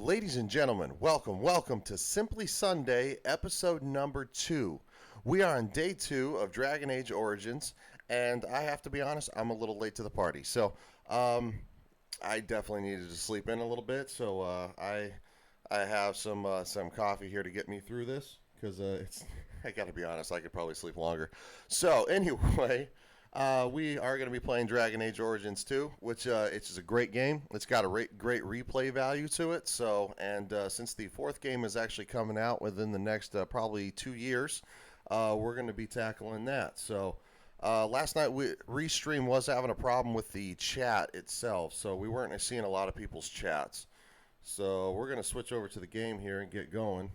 Ladies and gentlemen, welcome to Simply Sunday, episode number 2. We are on day 2 of Dragon Age Origins, and I have to be honest, I'm a little late to the party. So, I definitely needed to sleep in a little bit, so I have some coffee here to get me through this, because I gotta be honest, I could probably sleep longer. So, anyway... we are going to be playing Dragon Age Origins 2, which it's a great game. It's got a great replay value to it. So, and since the 4th game is actually coming out within the next probably 2 years, we're going to be tackling that. So, last night Restream was having a problem with the chat itself, so we weren't seeing a lot of people's chats. So we're going to switch over to the game here and get going.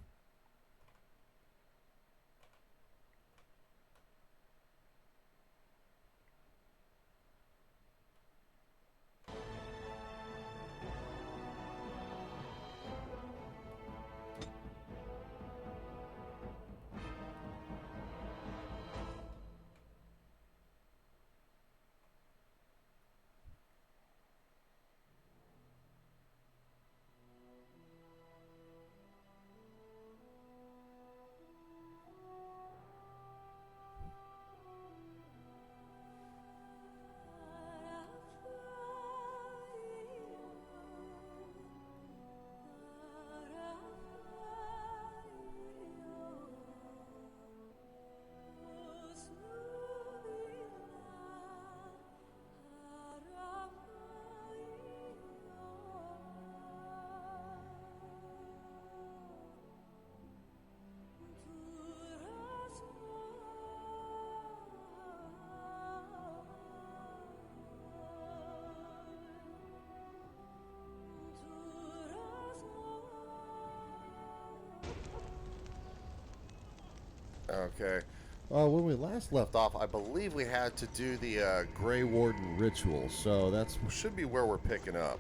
Okay. When we last left off, I believe we had to do the Grey Warden ritual, so that should be where we're picking up.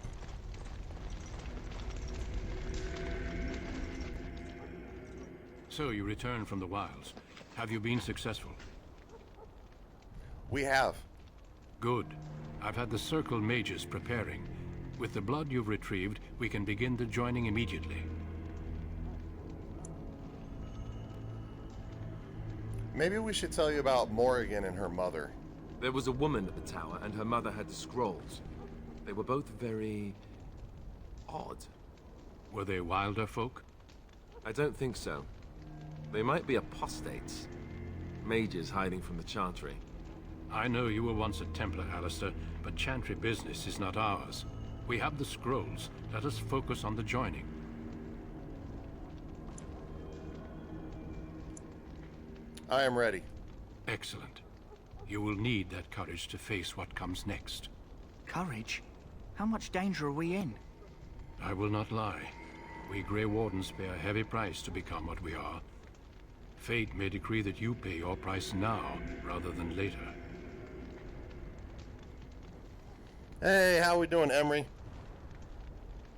So you returned from the wilds. Have you been successful? We have. Good. I've had the Circle mages preparing. With the blood you've retrieved, we can begin the joining immediately. Maybe we should tell you about Morrigan and her mother. There was a woman at the tower, and her mother had the scrolls. They were both very... odd. Were they wilder folk? I don't think so. They might be apostates. Mages hiding from the Chantry. I know you were once a Templar, Alistair, but Chantry business is not ours. We have the scrolls. Let us focus on the joining. I am ready. Excellent. You will need that courage to face what comes next. Courage? How much danger are we in? I will not lie. We Grey Wardens pay a heavy price to become what we are. Fate may decree that you pay your price now, rather than later. Hey, how we doing, Emery?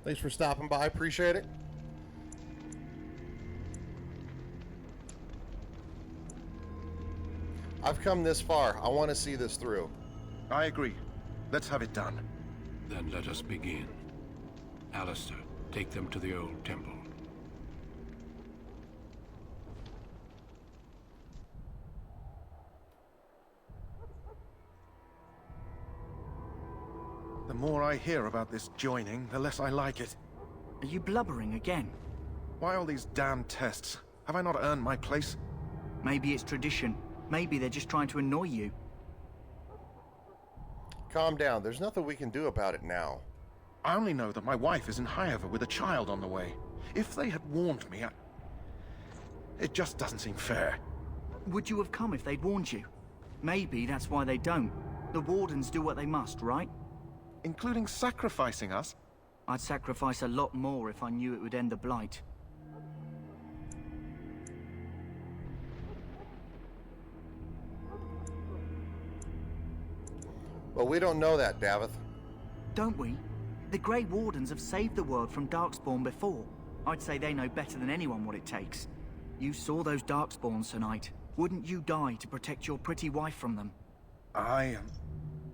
Thanks for stopping by. Appreciate it. I've come this far. I want to see this through. I agree. Let's have it done. Then let us begin. Alistair, take them to the old temple. The more I hear about this joining, the less I like it. Are you blubbering again? Why all these damn tests? Have I not earned my place? Maybe it's tradition. Maybe they're just trying to annoy you. Calm down. There's nothing we can do about it now. I only know that my wife is in Highover with a child on the way. If they had warned me, it just doesn't seem fair. Would you have come if they'd warned you? Maybe that's why they don't. The Wardens do what they must, right? Including sacrificing us? I'd sacrifice a lot more if I knew it would end the Blight. But we don't know that, Davith. Don't we? The Grey Wardens have saved the world from Darkspawn before. I'd say they know better than anyone what it takes. You saw those Darkspawns tonight. Wouldn't you die to protect your pretty wife from them?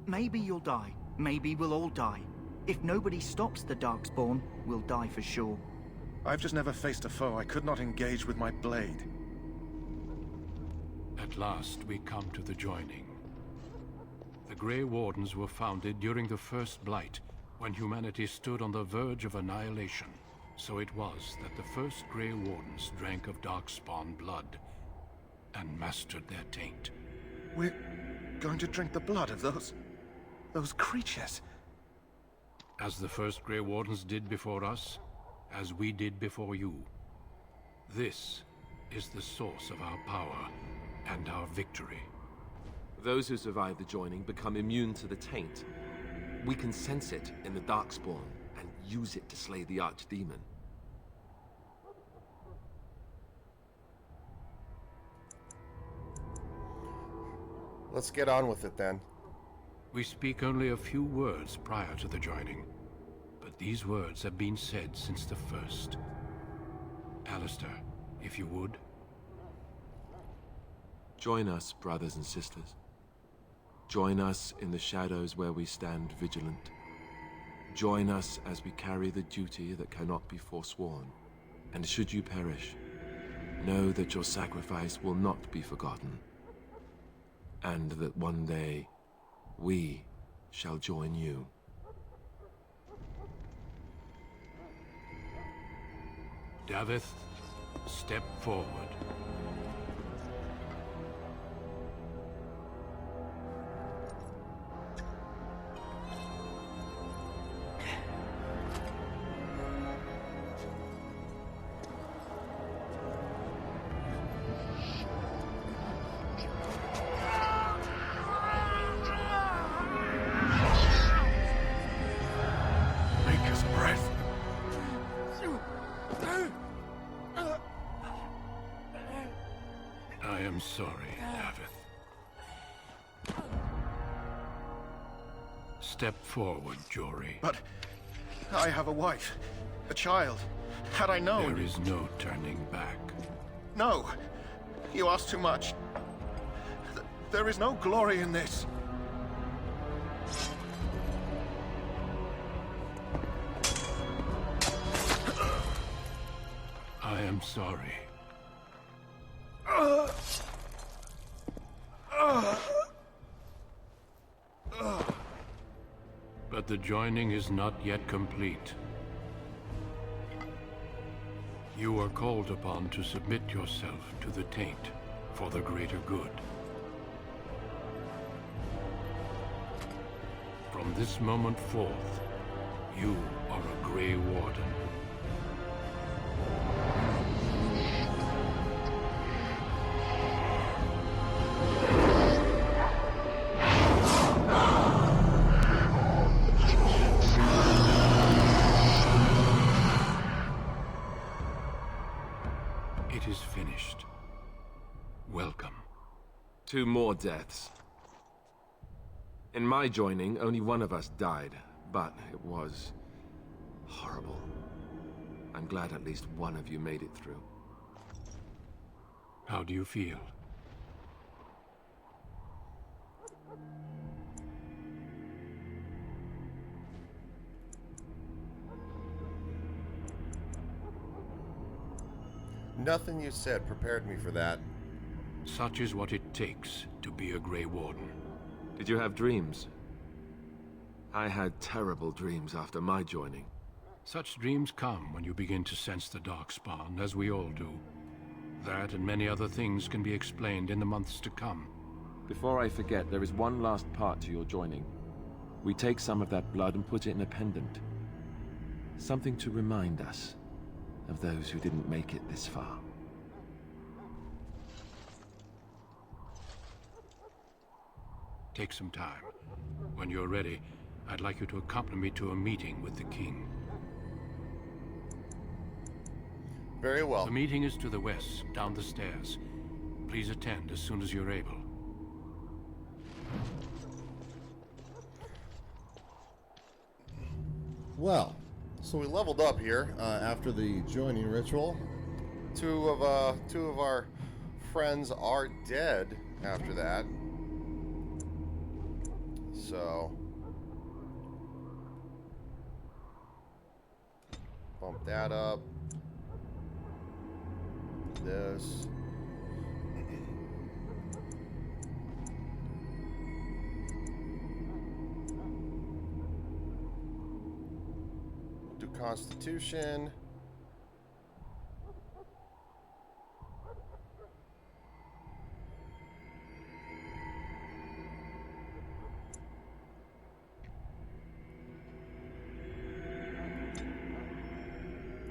Maybe you'll die. Maybe we'll all die. If nobody stops the Darkspawn, we'll die for sure. I've just never faced a foe I could not engage with my blade. At last, we come to the joining. The Grey Wardens were founded during the First Blight, when humanity stood on the verge of annihilation. So it was that the first Grey Wardens drank of Darkspawn blood and mastered their taint. We're going to drink the blood of those creatures. As the first Grey Wardens did before us, as we did before you. This is the source of our power and our victory. Those who survive the joining become immune to the taint. We can sense it in the Darkspawn and use it to slay the Archdemon. Let's get on with it then. We speak only a few words prior to the joining, but these words have been said since the first. Alistair, if you would. Join us, brothers and sisters. Join us in the shadows where we stand vigilant. Join us as we carry the duty that cannot be forsworn. And should you perish, know that your sacrifice will not be forgotten. And that one day, we shall join you. Davith, step forward. I am sorry, Davith. Step forward, Jory. But I have a wife, a child. Had I known... There is no turning back. No! You ask too much. There is no glory in this. I am sorry. But the joining is not yet complete. You are called upon to submit yourself to the taint for the greater good. From this moment forth, you are a Grey Warden. It is finished. Welcome. 2 more deaths. In my joining, only one of us died, but it was horrible. I'm glad at least one of you made it through. How do you feel? Nothing you said prepared me for that. Such is what it takes to be a Grey Warden. Did you have dreams? I had terrible dreams after my joining. Such dreams come when you begin to sense the Darkspawn, as we all do. That and many other things can be explained in the months to come. Before I forget, there is one last part to your joining. We take some of that blood and put it in a pendant. Something to remind us of those who didn't make it this far. Take some time. When you're ready, I'd like you to accompany me to a meeting with the king. Very well. The meeting is to the west, down the stairs. Please attend as soon as you're able. Well, so we leveled up here after the joining ritual. Two of our friends are dead after that. So bump that up. this. Do Constitution.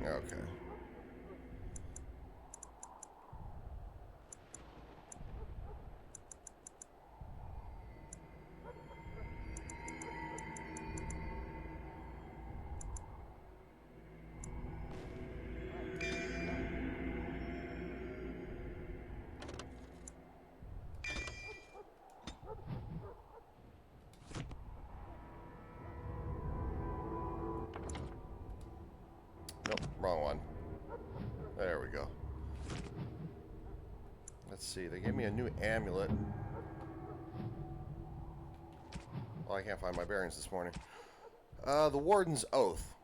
Okay. Nope, wrong one. There we go. Let's see, they gave me a new amulet. Oh, I can't find my bearings this morning. The Warden's Oath.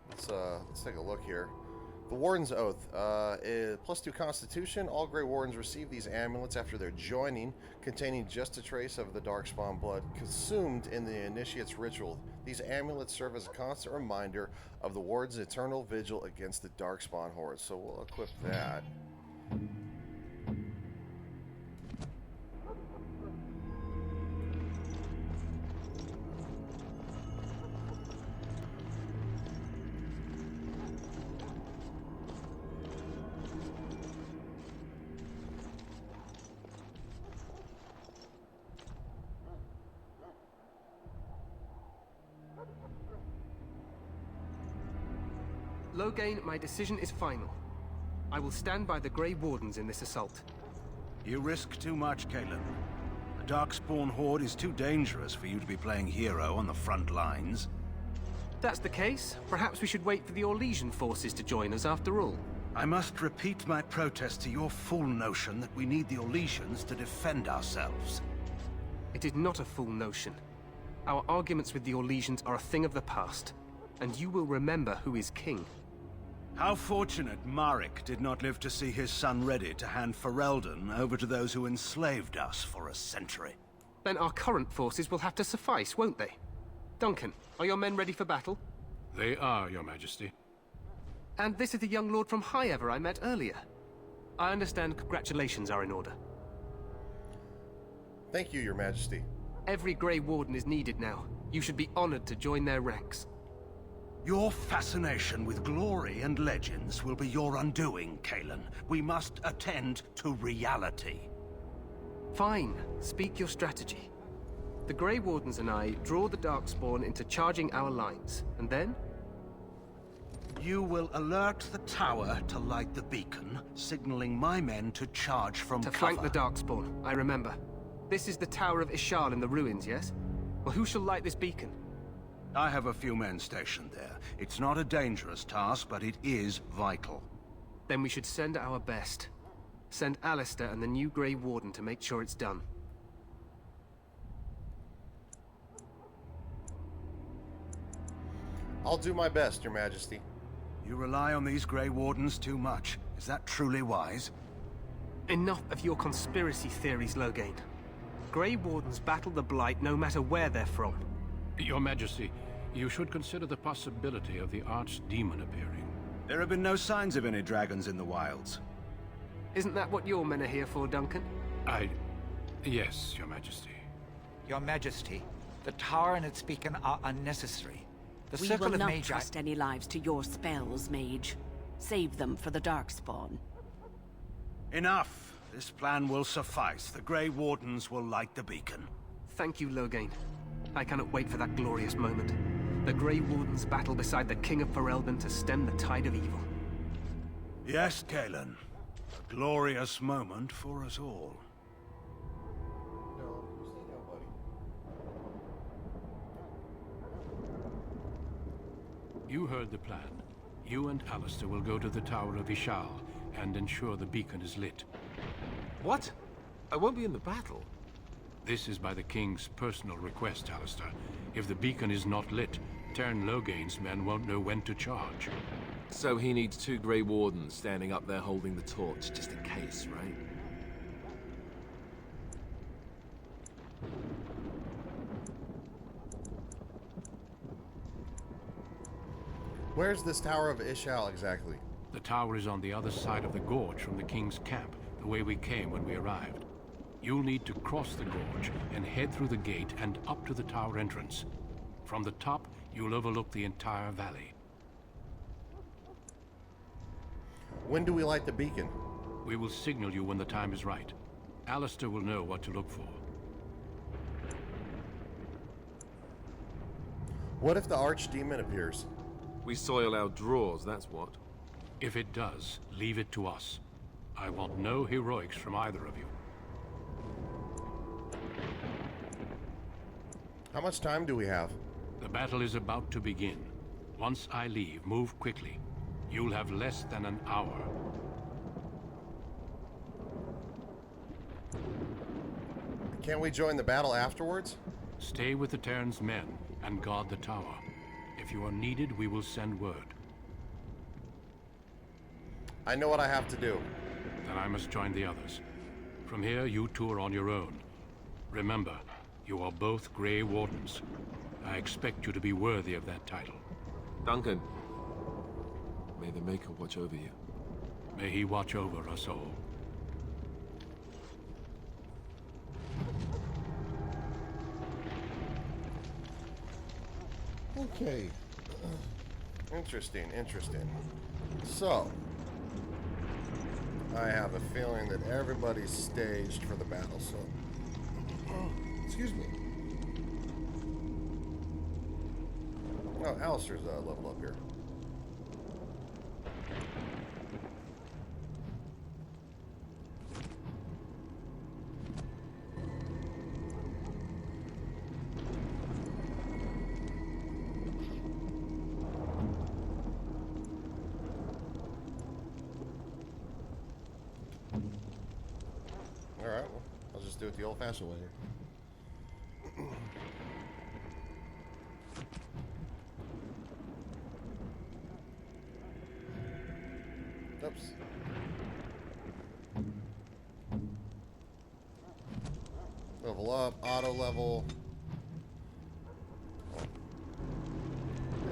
Let's take a look here. The Warden's Oath is +2 Constitution. All Grey Wardens receive these amulets after their joining, containing just a trace of the Darkspawn blood consumed in the Initiate's ritual. These amulets serve as a constant reminder of the Warden's eternal vigil against the Darkspawn hordes. So we'll equip that. Loghain, my decision is final. I will stand by the Grey Wardens in this assault. You risk too much, Cailan. The Darkspawn Horde is too dangerous for you to be playing hero on the front lines. If that's the case, perhaps we should wait for the Orlesian forces to join us after all. I must repeat my protest to your fool notion that we need the Orlesians to defend ourselves. It is not a fool notion. Our arguments with the Orlesians are a thing of the past, and you will remember who is king. How fortunate Marek did not live to see his son ready to hand Ferelden over to those who enslaved us for a century. Then our current forces will have to suffice, won't they? Duncan, are your men ready for battle? They are, Your Majesty. And this is the young lord from Highever I met earlier. I understand congratulations are in order. Thank you, Your Majesty. Every Grey Warden is needed now. You should be honored to join their ranks. Your fascination with glory and legends will be your undoing, Cailan. We must attend to reality. Fine. Speak your strategy. The Grey Wardens and I draw the Darkspawn into charging our lines, and then? You will alert the tower to light the beacon, signaling my men to charge from To cover. flank the Darkspawn, I remember. This is the Tower of Ishal in the ruins, yes? Well, who shall light this beacon? I have a few men stationed there. It's not a dangerous task, but it is vital. Then we should send our best. Send Alistair and the new Grey Warden to make sure it's done. I'll do my best, Your Majesty. You rely on these Grey Wardens too much. Is that truly wise? Enough of your conspiracy theories, Loghain. Grey Wardens battle the Blight no matter where they're from. Your Majesty, you should consider the possibility of the Archdemon appearing. There have been no signs of any dragons in the wilds. Isn't that what your men are here for, Duncan? Yes, Your Majesty. Your Majesty, the tower and its beacon are unnecessary. The We circle will of not Magi... trust any lives to your spells, Mage. Save them for the Darkspawn. Enough! This plan will suffice. The Grey Wardens will light the beacon. Thank you, Loghain. I cannot wait for that glorious moment. The Grey Wardens battle beside the King of Ferelden to stem the tide of evil. Yes, Cailan. A glorious moment for us all. You heard the plan. You and Alistair will go to the Tower of Ishal and ensure the beacon is lit. What? I won't be in the battle. This is by the King's personal request, Alistair. If the beacon is not lit, Tern Loghain's men won't know when to charge. So he needs 2 Grey Wardens standing up there holding the torch, just in case, right? Where's this Tower of Ishal exactly? The tower is on the other side of the gorge from the king's camp, the way we came when we arrived. You'll need to cross the gorge and head through the gate and up to the tower entrance. From the top, you'll overlook the entire valley. When do we light the beacon? We will signal you when the time is right. Alistair will know what to look for. What if the Archdemon appears? We soil our drawers, that's what. If it does, leave it to us. I want no heroics from either of you. How much time do we have? The battle is about to begin. Once I leave, move quickly. You'll have less than an hour. Can't we join the battle afterwards? Stay with the Terran's men and guard the tower. If you are needed, we will send word. I know what I have to do. Then I must join the others. From here, you two are on your own. Remember, you are both Grey Wardens. I expect you to be worthy of that title. Duncan, may the Maker watch over you. May he watch over us all. Okay. Interesting, interesting. So, I have a feeling that everybody's staged for the battle, so... Excuse me. Oh, Alistair's level up here. Alright, well, I'll just do it the old-fashioned way here. Oops. Level up, auto level.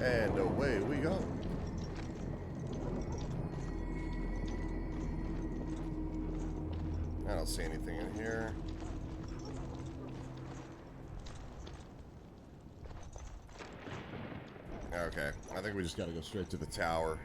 And away we go. I don't see anything in here. Okay, I think we just gotta go straight to the tower.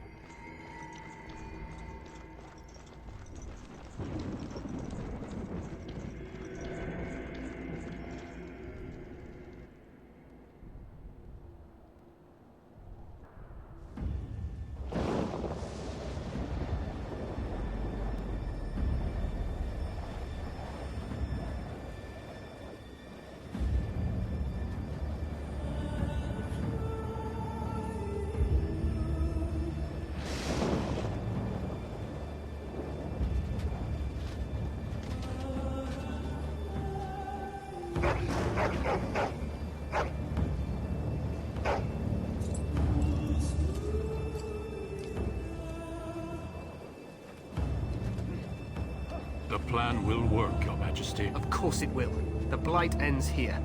The plan will work, Your Majesty. Of course it will. The Blight ends here.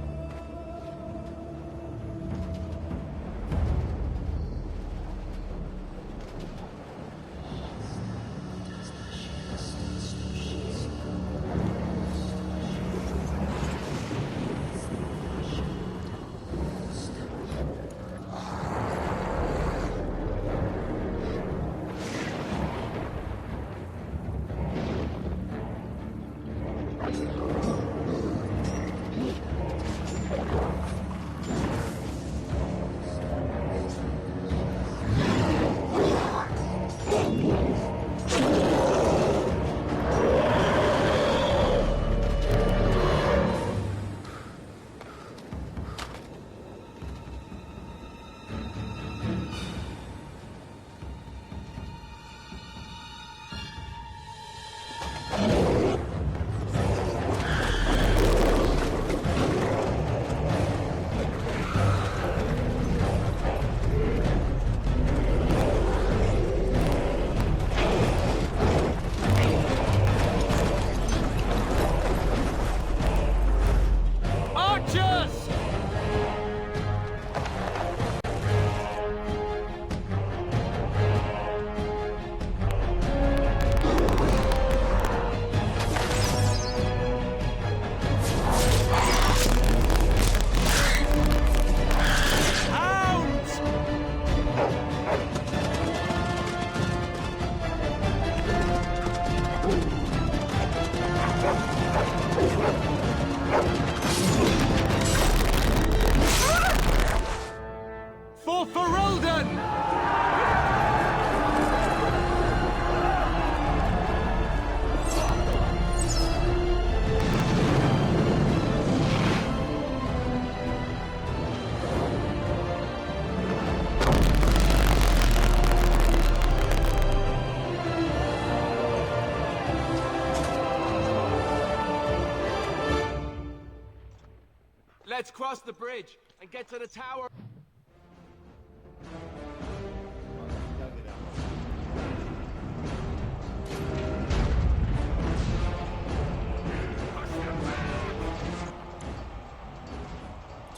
cross the bridge and get to the tower.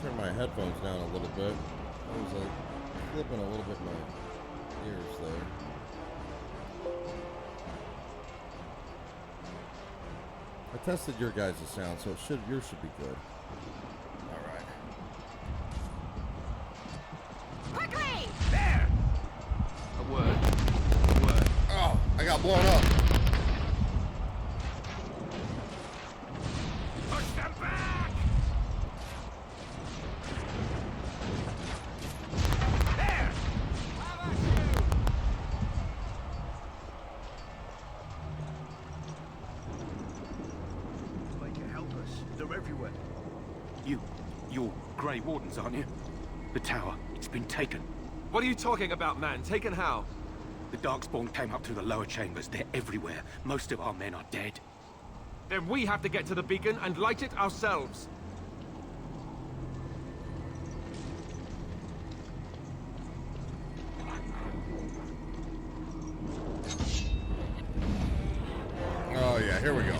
Turn my headphones down a little bit. I was clipping a little bit my ears there. I tested your guys' sound, so yours should be good. All right. Quickly! There! A word. A word. Oh, I got blown up. Push them back! There! How about you? They can help us. They're everywhere. You're Grey Wardens, aren't you? The tower, it's been taken. What are you talking about, man? Taken how? The Darkspawn came up through the lower chambers. They're everywhere. Most of our men are dead. Then we have to get to the beacon and light it ourselves. Oh yeah, here we go.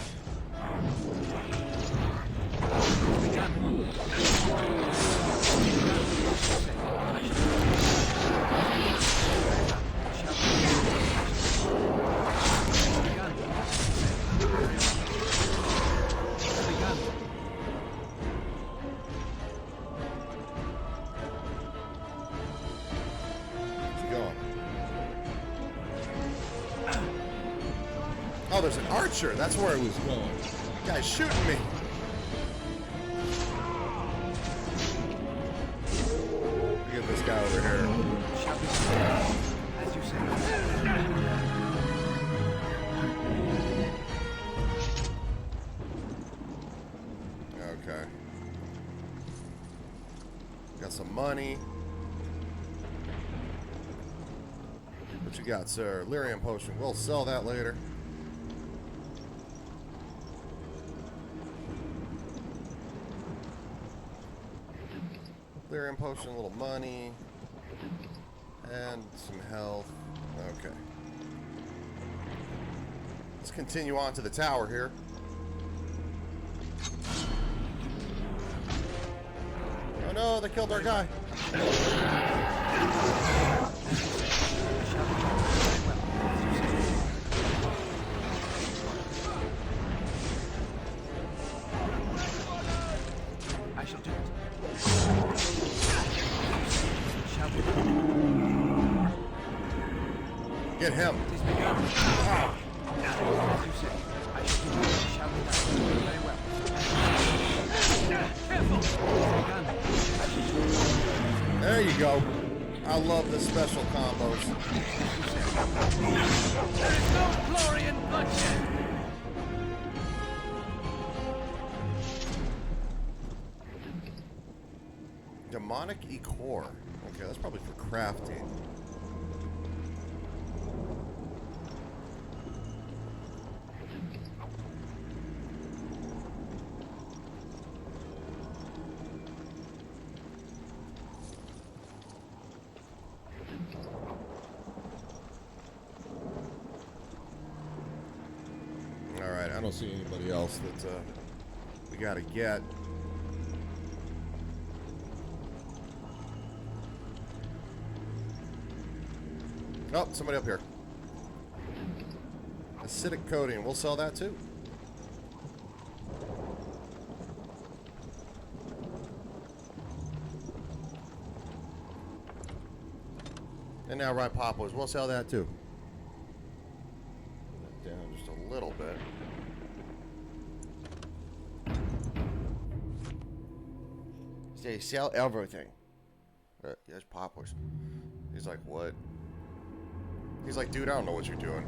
Oh, there's an archer. That's where it was going. Guy's shooting me. Look at this guy over here. As you say. Okay. Got some money. What you got, sir? Lyrium potion. We'll sell that later. Lyrium potion, a little money, and some health. Okay. Let's continue on to the tower here. Oh no, they killed our guy. I shall do it. Get him. It is begun. Ah. As you say. I shall do it. Shall we not? Very well. Careful! It is begun. There you go. I love the special combos. There is no glory in bloodshed! Demonic Ecor. Okay, that's probably for crafting. Alright, I don't see anybody else that we gotta get. Oh, somebody up here. Acidic coating. We'll sell that too. And now right poppers. We'll sell that too. Put that down just a little bit. Say sell everything. There's poppers. He's like, what? He's like, dude, I don't know what you're doing.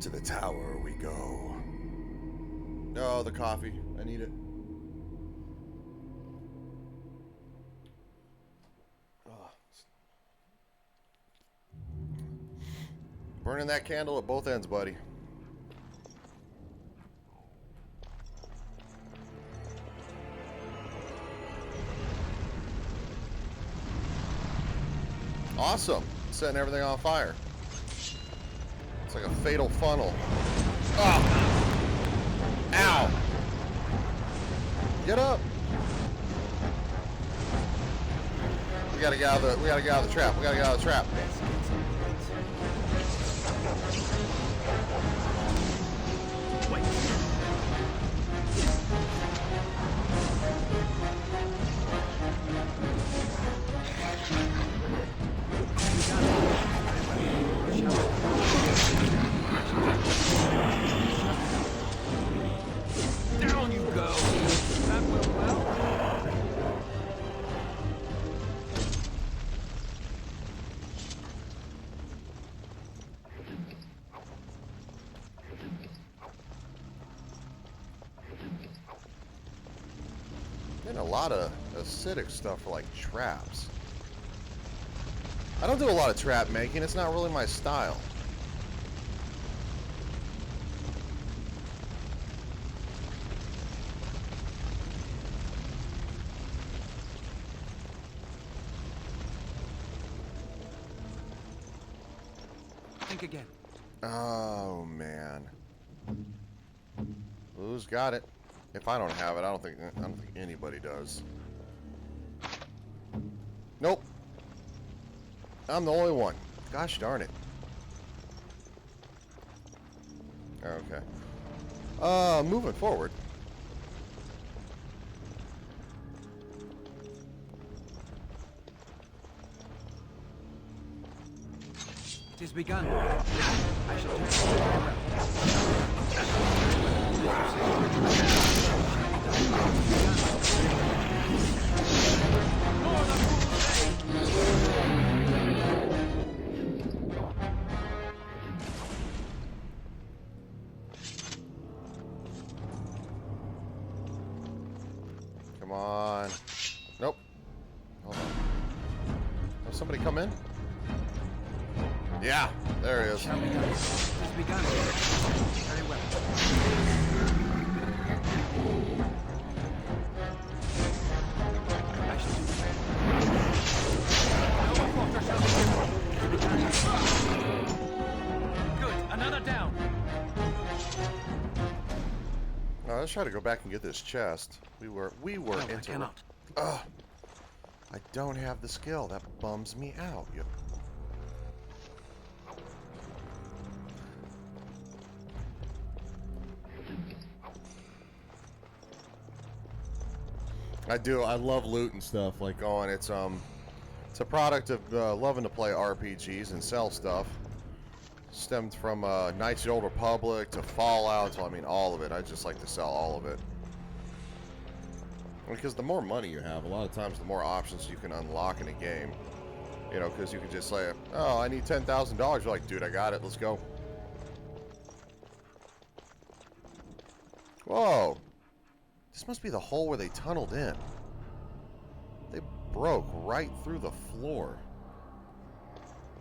To the tower we go. Oh, the coffee. I need it. Oh. Burning that candle at both ends, buddy. Awesome. Setting everything on fire. It's like a fatal funnel. Oh! Ow! Get up! We gotta get out of the trap. We gotta get out of the trap. Down you go. That went well. Getting a lot of acidic stuff for like traps. I don't do a lot of trap making. It's not really my style. Think again. Oh man. Who's got it? If I don't have it, I don't think anybody does. Nope. I'm the only one. Gosh darn it. Okay. Moving forward. It has begun. I shall do it. Come on. Nope. Hold on. Oh, somebody come in? Yeah, there he is. Shall we go? It has begun. Very well. I shall do the same. No more quarter shall be given. Good. Another down. Let's try to go back and get this chest. We were No, I cannot. Ugh. I don't have the skill. That bums me out. I do. I love loot and stuff. Like going, it's a product of loving to play RPGs and sell stuff. Stemmed from Knights of the Old Republic to Fallout. So I mean, all of it. I just like to sell all of it. Because the more money you have, a lot of times the more options you can unlock in a game. You know, because you can just say, "Oh, I need $10,000." You're like, "Dude, I got it. Let's go." Whoa. This must be the hole where they tunneled in. They broke right through the floor.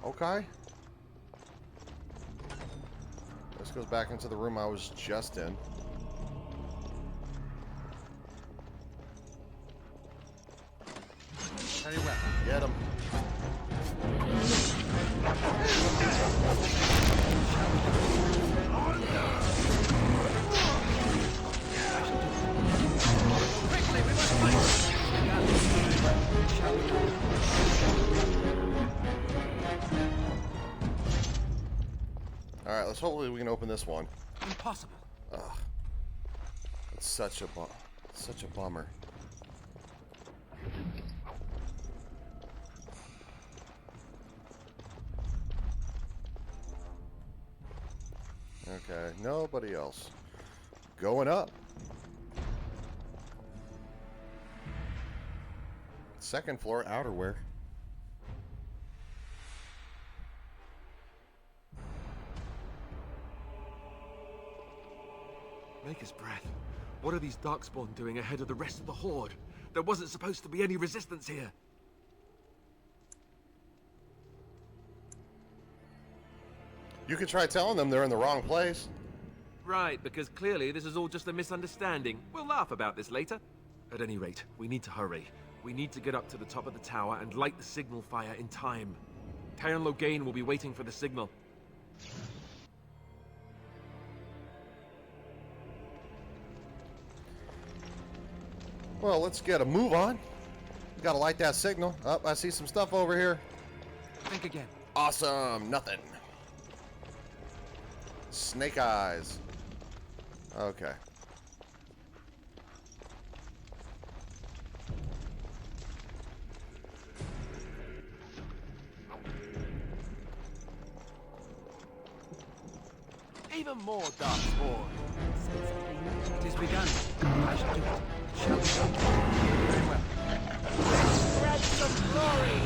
Okay. This goes back into the room I was just in. Very well. Get him. Quickly, we must fight. Alright, let's hopefully we can open this one. Impossible. Ugh. It's such a bummer. Okay, nobody else. Going up. Second floor, outerwear. Maker's breath. What are these Darkspawn doing ahead of the rest of the Horde? There wasn't supposed to be any resistance here. You could try telling them they're in the wrong place. Right, because clearly this is all just a misunderstanding. We'll laugh about this later. At any rate, we need to hurry. We need to get up to the top of the tower and light the signal fire in time. Cairn Logain will be waiting for the signal. Well, let's get a move on. We gotta light that signal. Oh, I see some stuff over here. Think again. Awesome. Nothing. Snake eyes. Okay. Even more Darkspawn. It is begun. I shall do it. Shall be done. Very well. Spread some glory!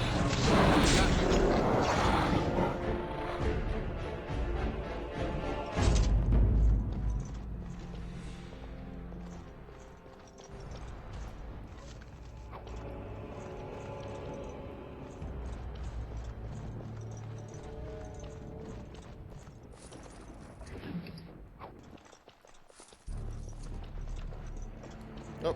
Oh.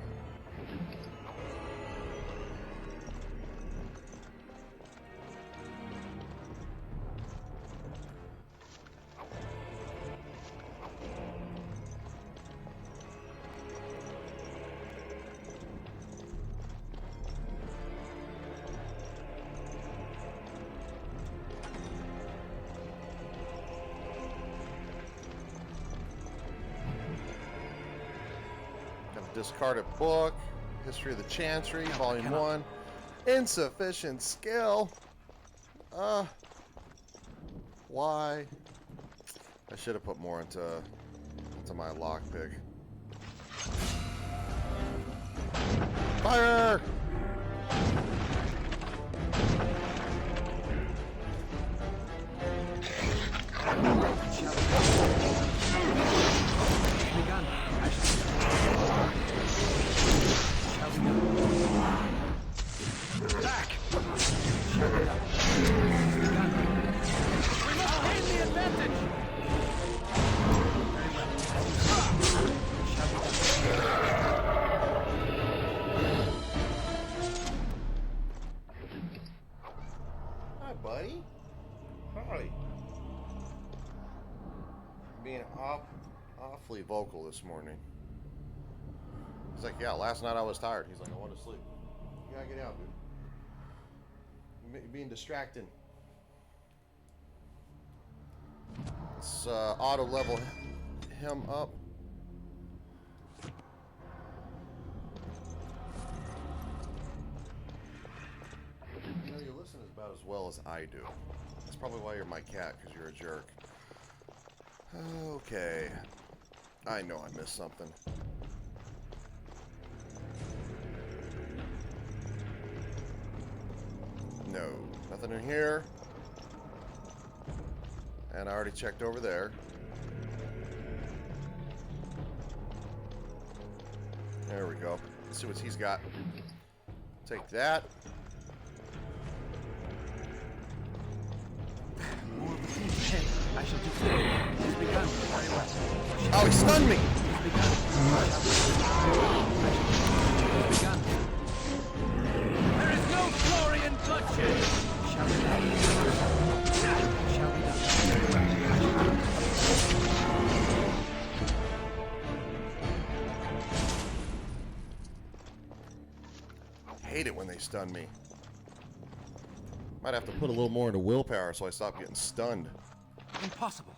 Discarded book, History of the Chancery, Volume 1. Insufficient skill. Why? I should have put more into my lockpick. Fire! Begun. I shall back! Shall be done. Begun. We must gain the advantage! Very well. Shall be done. Hi, buddy. Hi. Being awfully vocal this morning. He's like, yeah, last night I was tired. He's like, I want to sleep. You gotta get out, dude. You're being distracting. Let's auto level him up. You know, you listen about as well as I do. That's probably why you're my cat, because you're a jerk. Okay. I know I missed something. No, nothing in here. And I already checked over there. There we go. Let's see what he's got. Take that. More of the things ahead. I shall do so. It has begun. Very well. Oh, he stunned me! It has begun. I shall do so. It has begun. There is no glory in bloodshed. Shall be done. Shall be done. Very well. Hate it when they stun me. Might have to put a little more into willpower so I stop getting stunned. Impossible.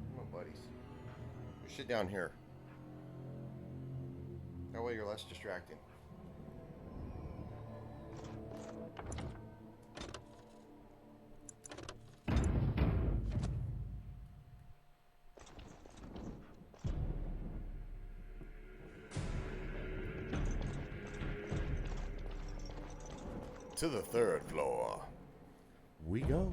Come on, buddies. You sit down here. That way you're less distracting. To the third floor. We go.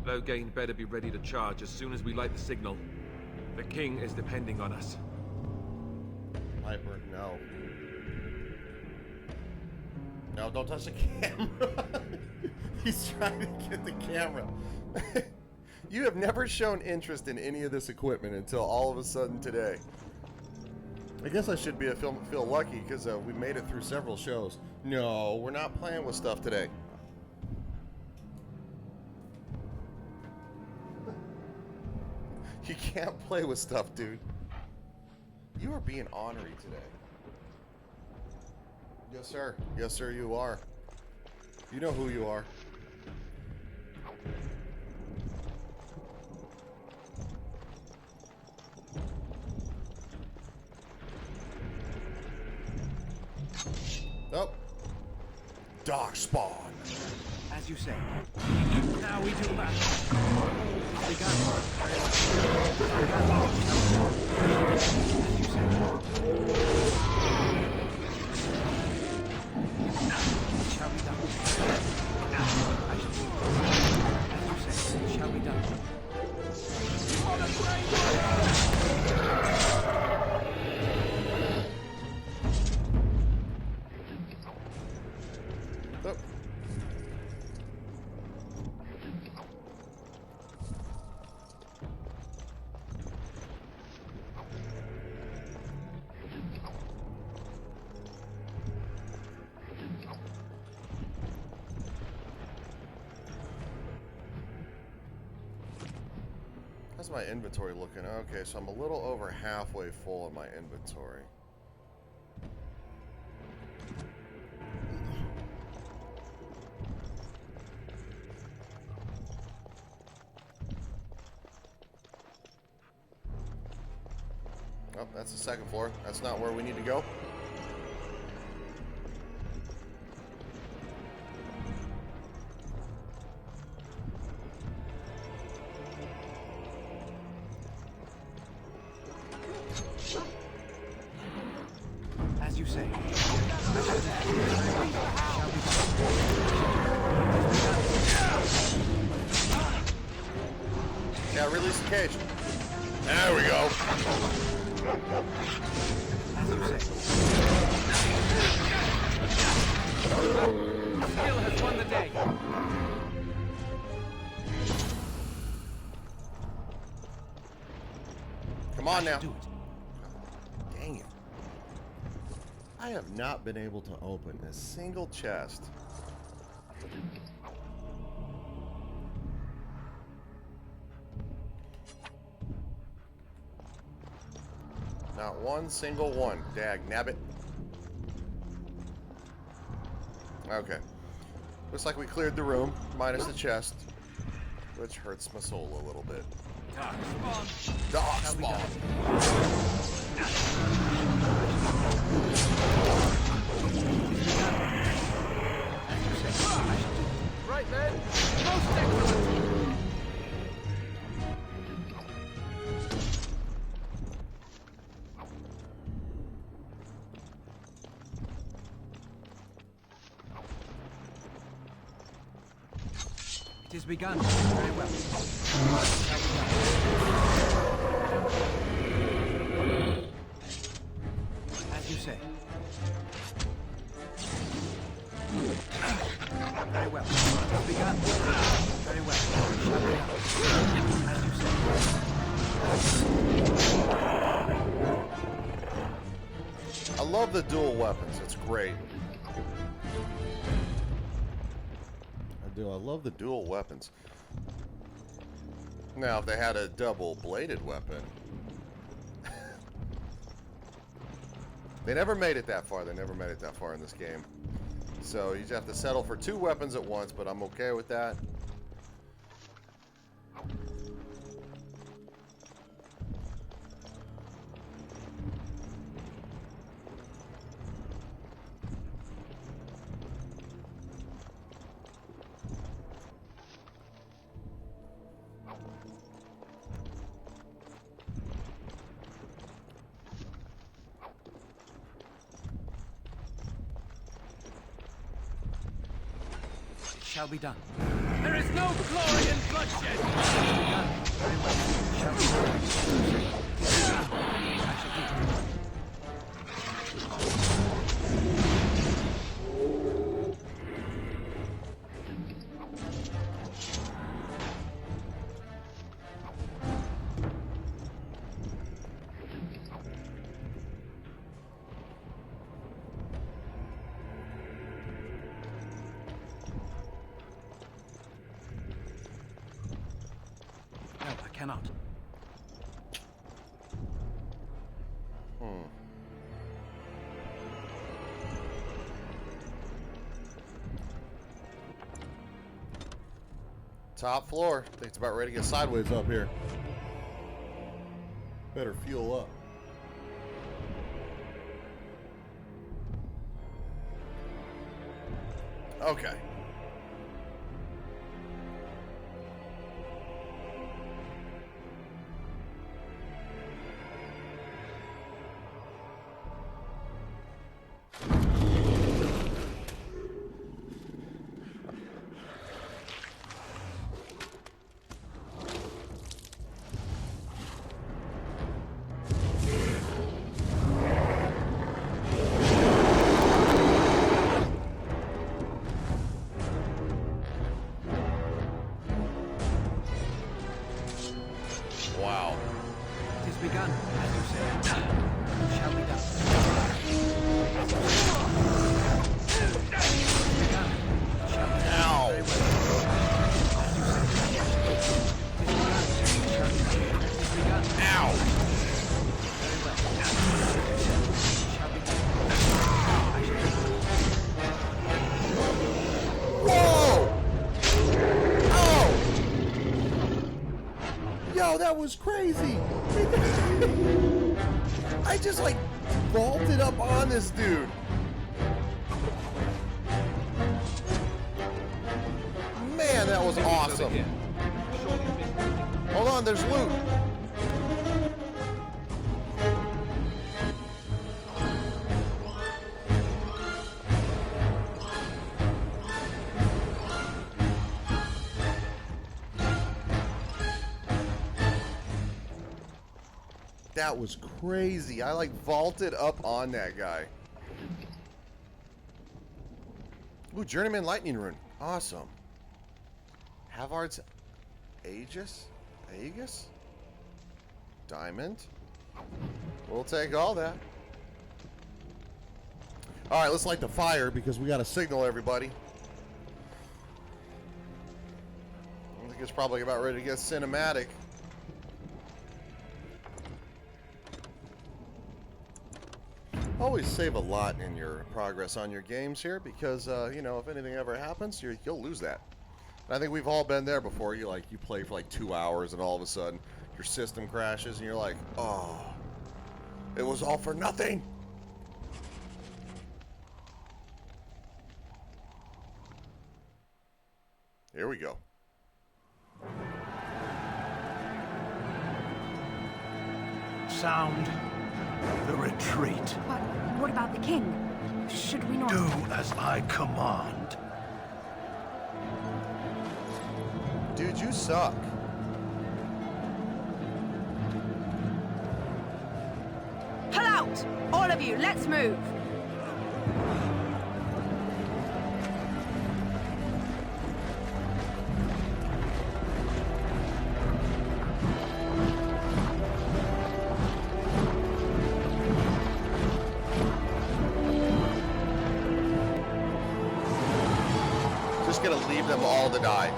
Logain better be ready to charge as soon as we light the signal. The king is depending on us. Piper, no. No, don't touch the camera. He's trying to get the camera. You have never shown interest in any of this equipment until all of a sudden today. I guess I should feel lucky because we made it through several shows. No, we're not playing with stuff today. You can't play with stuff, dude. You are being ornery today. Yes, sir. Yes, sir, you are. You know who you are. Oh. Dark spawn. As you say. Now we do battle. Shall be done. As you say, shall be done. Oh. How's my inventory looking? Okay, so I'm a little over halfway full in my inventory. Oh, that's the second floor. That's not where we need to go. As you say. Yeah, release the cage. There we go. As you say. Skill has won the day. Come on now. Do it. Dang it. I have not been able to open a single chest. Not one single one. Dag nabbit. Okay. Looks like we cleared the room, minus the chest, which hurts my soul a little bit. Dark spawn. Right then. Most excellent. It is begun. Very well. As you say. Very well. It is begun. Very well. As you say. I love the dual weapons. It's great. I love the dual weapons. Now, if they had a double-bladed weapon... They never made it that far. They never made it that far in this game. So, you just have to settle for 2 weapons at once, but I'm okay with that. Shall be done. There is no glory in bloodshed. Very well. Shall be done. No, I cannot. Top floor. I think it's about ready to get sideways up here. Better fuel up. Okay. Wow. It has begun, as you say. It shall be done. Ow. Whoa! Oh! Yo, that was crazy. I just like vaulted up on this dude. Man, that was awesome. Hold on, there's loot. That was crazy. I like vaulted up on that guy. Ooh, Journeyman Lightning Rune. Awesome. Havard's Aegis? Aegis? Diamond? We'll take all that. Alright, let's light the fire because we got a signal, everybody. I think it's probably about ready to get cinematic. Always save a lot in your progress on your games here because, you know, if anything ever happens, you'll lose that. And I think we've all been there before. You play for like 2 hours and all of a sudden your system crashes and you're like, oh, it was all for nothing. Here we go. Sound the retreat. But what about the king? Should we not... Do as I command. Dude, you suck. Pull out! All of you, let's move! Just gonna leave them all to die.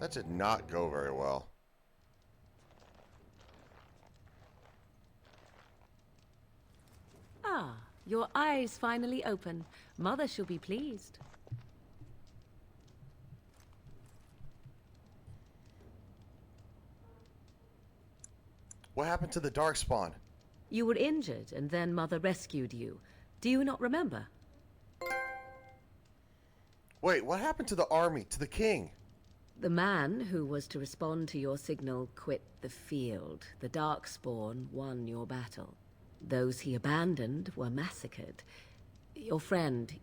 That did not go very well. Ah, your eyes finally open. Mother shall be pleased. What happened to the Darkspawn? You were injured, and then Mother rescued you. Do you not remember? Wait, what happened to the army, to the king? The man who was to respond to your signal quit the field. The Darkspawn won your battle. Those he abandoned were massacred. Your friend,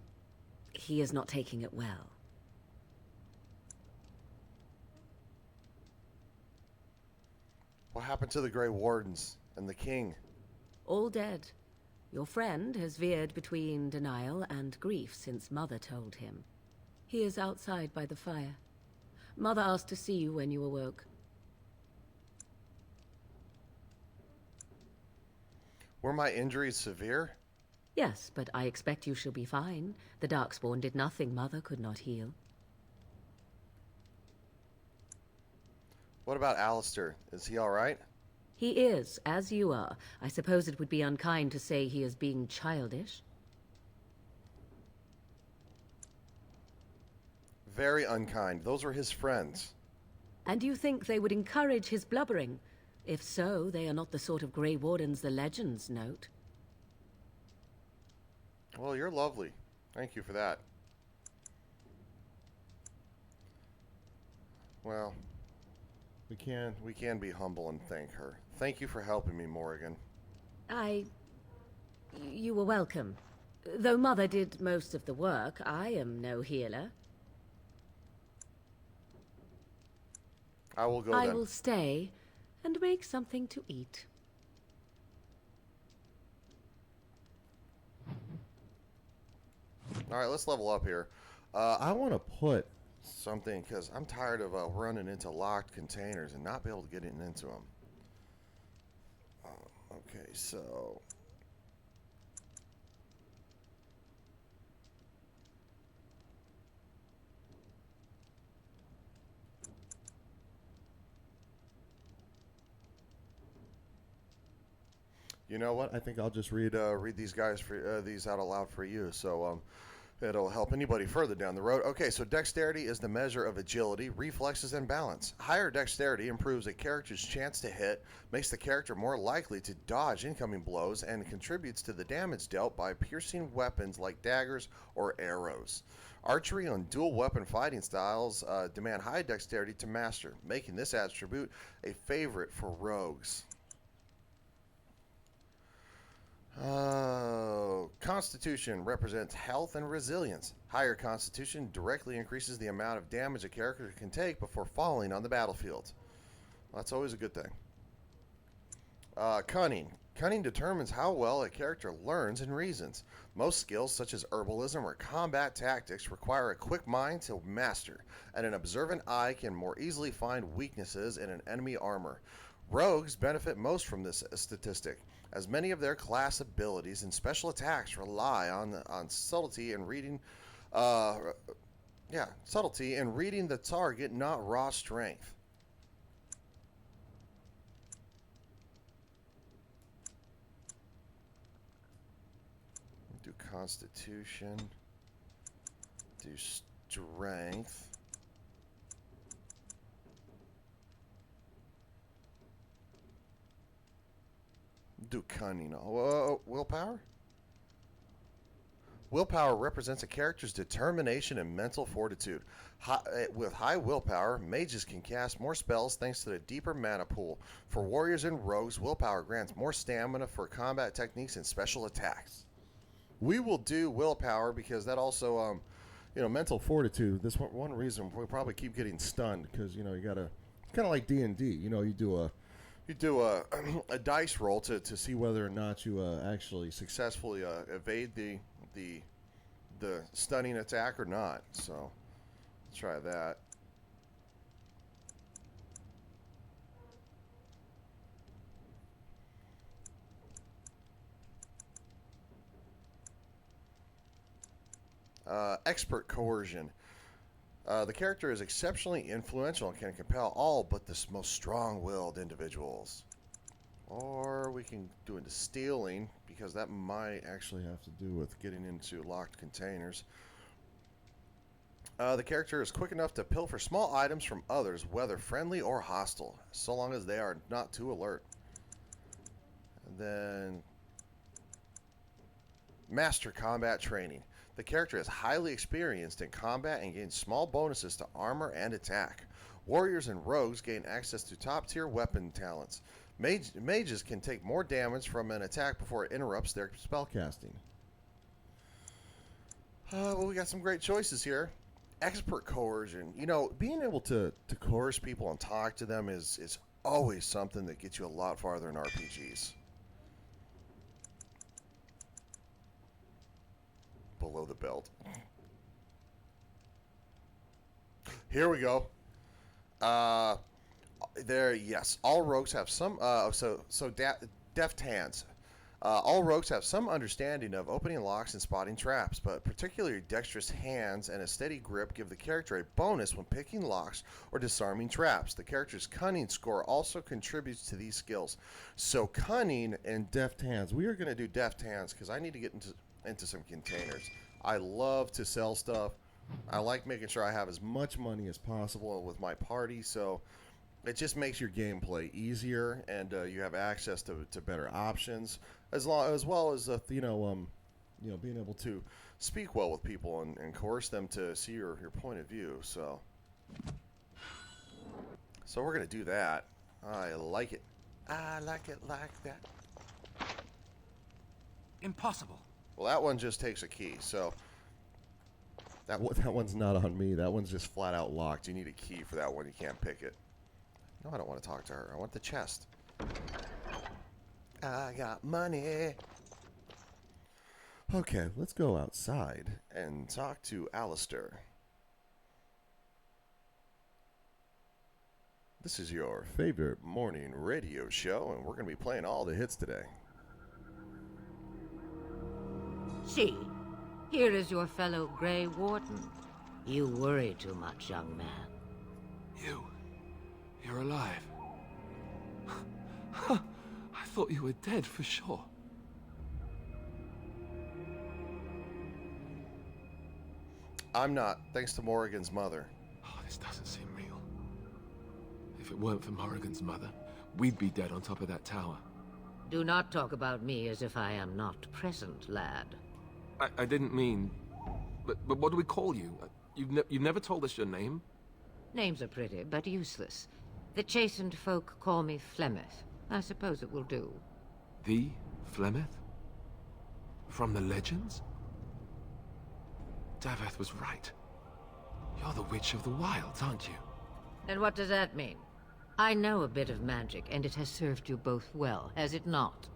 he is not taking it well. What happened to the Grey Wardens and the king? All dead. Your friend has veered between denial and grief since Mother told him. He is outside by the fire. Mother asked to see you when you awoke. Were my injuries severe? Yes, but I expect you shall be fine. The Darkspawn did nothing Mother could not heal. What about Alistair? Is he alright? He is, as you are. I suppose it would be unkind to say he is being childish. Very unkind. Those were his friends. And you think they would encourage his blubbering? If so, they are not the sort of Grey Wardens the legends note. Well, you're lovely. Thank you for that. Well, we can be humble and thank her. Thank you for helping me, Morrigan. You were welcome. Though Mother did most of the work, I am no healer. I will go I then. will stay and make something to eat. Alright, let's level up here. I want to put something, because I'm tired of running into locked containers and not be able to get into them. Okay, so... You know what? I think I'll just read these guys for these out aloud for you. So it'll help anybody further down the road. Okay, so dexterity is the measure of agility, reflexes, and balance. Higher dexterity improves a character's chance to hit, makes the character more likely to dodge incoming blows, and contributes to the damage dealt by piercing weapons like daggers or arrows. Archery and dual weapon fighting styles demand high dexterity to master, making this attribute a favorite for rogues. Constitution represents health and resilience. Higher constitution directly increases the amount of damage a character can take before falling on the battlefield. Well, that's always a good thing. Cunning. Cunning determines how well a character learns and reasons. Most skills, such as herbalism or combat tactics, require a quick mind to master, and an observant eye can more easily find weaknesses in an enemy armor. Rogues benefit most from this statistic, as many of their class abilities and special attacks rely on subtlety and reading, subtlety and reading the target, not raw strength. Do Constitution. Do Strength. Do Cunning. Willpower? Willpower represents a character's determination and mental fortitude. With high willpower, mages can cast more spells thanks to the deeper mana pool. For warriors and rogues, willpower grants more stamina for combat techniques and special attacks. We will do willpower because that also, mental fortitude. This one reason we probably keep getting stunned because you gotta. It's kind of like D&D. You do a dice roll to see whether or not you actually successfully evade the stunning attack or not. So let's try that. Expert coercion. The character is exceptionally influential and can compel all but the most strong-willed individuals. Or we can do into stealing, because that might actually have to do with getting into locked containers. The character is quick enough to pilfer small items from others, whether friendly or hostile, so long as they are not too alert. And then Master Combat Training. The character is highly experienced in combat and gains small bonuses to armor and attack. Warriors and rogues gain access to top-tier weapon talents. Mages can take more damage from an attack before it interrupts their spellcasting. Well, we got some great choices here. Expert coercion. You know, being able to coerce people and talk to them is always something that gets you a lot farther in RPGs. Below the belt. Here we go. Yes, all rogues have some. Deft hands. All rogues have some understanding of opening locks and spotting traps, but particularly dexterous hands and a steady grip give the character a bonus when picking locks or disarming traps. The character's cunning score also contributes to these skills. So cunning and deft hands. We are going to do deft hands because I need to get into some containers. I love to sell stuff. I like making sure I have as much money as possible with my party, so it just makes your gameplay easier, and you have access to better options, as well as being able to speak well with people and coerce them to see your point of view. So we're gonna do that. I like it. I like it like that. Impossible. Well, that one just takes a key, so that one's not on me. That one's just flat out locked. You need a key for that one. You can't pick it. No, I don't want to talk to her. I want the chest. I got money. Okay, let's go outside and talk to Alistair. This is your favorite morning radio show, and we're going to be playing all the hits today. See, here is your fellow Grey Warden. You worry too much, young man. You're alive. I thought you were dead for sure. I'm not, thanks to Morrigan's mother. Oh, this doesn't seem real. If it weren't for Morrigan's mother, we'd be dead on top of that tower. Do not talk about me as if I am not present, lad. I didn't mean... But what do we call you? You've never told us your name? Names are pretty, but useless. The chastened folk call me Flemeth. I suppose it will do. The Flemeth? From the legends? Daveth was right. You're the Witch of the Wilds, aren't you? And what does that mean? I know a bit of magic, and it has served you both well, has it not?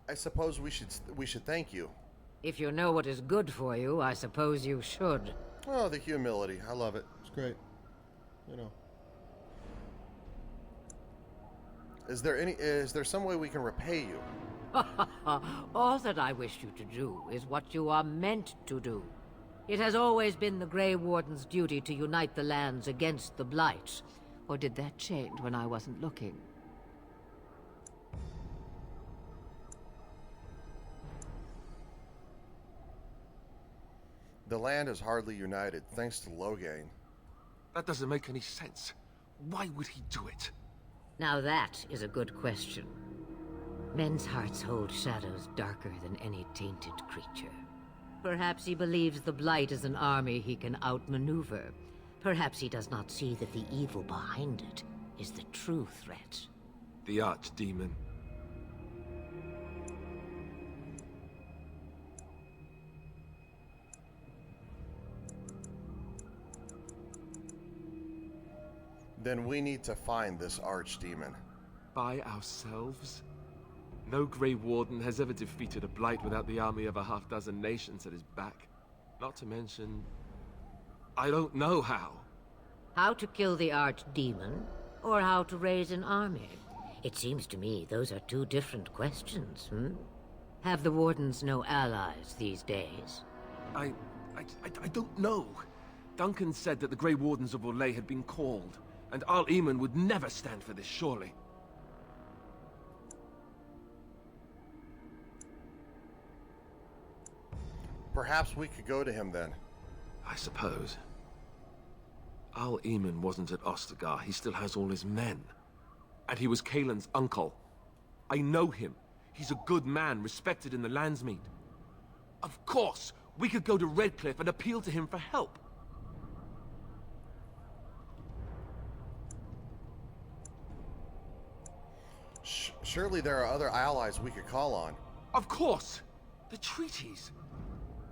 I suppose we should thank you. If you know what is good for you, I suppose you should. Oh, the humility. I love it. It's great. You know. Is there some way we can repay you? All that I wish you to do is what you are meant to do. It has always been the Grey Warden's duty to unite the lands against the Blight. Or did that change when I wasn't looking? The land is hardly united, thanks to Loghain. That doesn't make any sense. Why would he do it? Now that is a good question. Men's hearts hold shadows darker than any tainted creature. Perhaps he believes the Blight is an army he can outmaneuver. Perhaps he does not see that the evil behind it is the true threat. The Archdemon. Then we need to find this Archdemon. By ourselves? No Grey Warden has ever defeated a Blight without the army of a half-dozen nations at his back. Not to mention, I don't know how. How to kill the archdemon, or how to raise an army? It seems to me those are two different questions, Have the Wardens no allies these days? I don't know. Duncan said that the Grey Wardens of Orlais had been called, and Al Eamon would never stand for this, surely. Perhaps we could go to him then. I suppose. Al Eamon wasn't at Ostagar. He still has all his men. And he was Kaelin's uncle. I know him. He's a good man, respected in the Landsmeet. Of course, we could go to Redcliffe and appeal to him for help. Surely there are other allies we could call on. Of course! The treaties.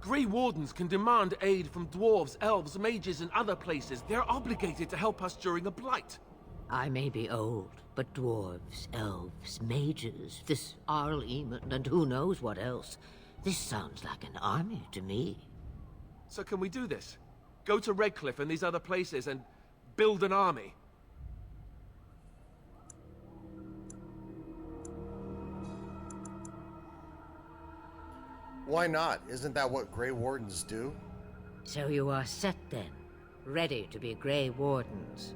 Grey Wardens can demand aid from dwarves, elves, mages, and other places. They're obligated to help us during a blight. I may be old, but dwarves, elves, mages, this Arl Eamon, and who knows what else. This sounds like an army to me. So can we do this? Go to Redcliffe and these other places and build an army? Why not? Isn't that what Grey Wardens do? So you are set then, ready to be Grey Wardens.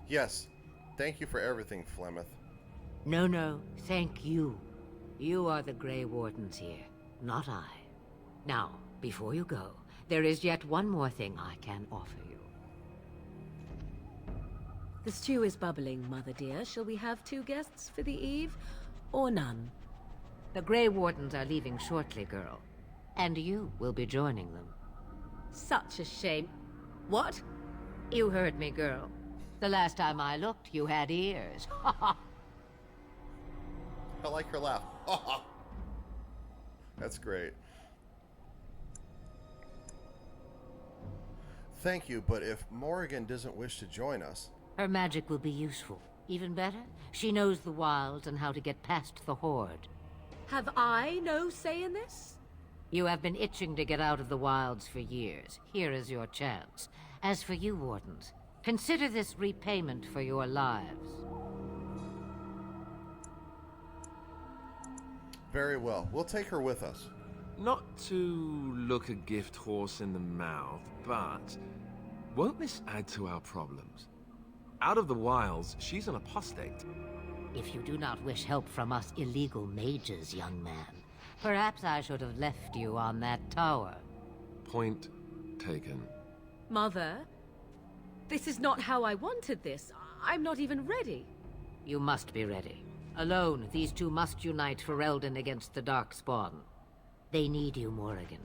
Yes. Thank you for everything, Flemeth. No, thank you. You are the Grey Wardens here, not I. Now, before you go, there is yet one more thing I can offer you. The stew is bubbling, Mother dear. Shall we have 2 guests for the eve, or none? The Grey Wardens are leaving shortly, girl. And you will be joining them. Such a shame. What? You heard me, girl. The last time I looked, you had ears. I like her laugh. That's great. Thank you, but if Morrigan doesn't wish to join us... Her magic will be useful. Even better, she knows the wilds and how to get past the Horde. Have I no say in this? You have been itching to get out of the wilds for years. Here is your chance. As for you, Wardens, consider this repayment for your lives. Very well. We'll take her with us. Not to look a gift horse in the mouth, but won't this add to our problems? Out of the wilds, she's an apostate. If you do not wish help from us illegal mages, young man, perhaps I should have left you on that tower. Point taken. Mother, this is not how I wanted this. I'm not even ready. You must be ready. Alone, these two must unite for Eldon against the Darkspawn. They need you, Morrigan.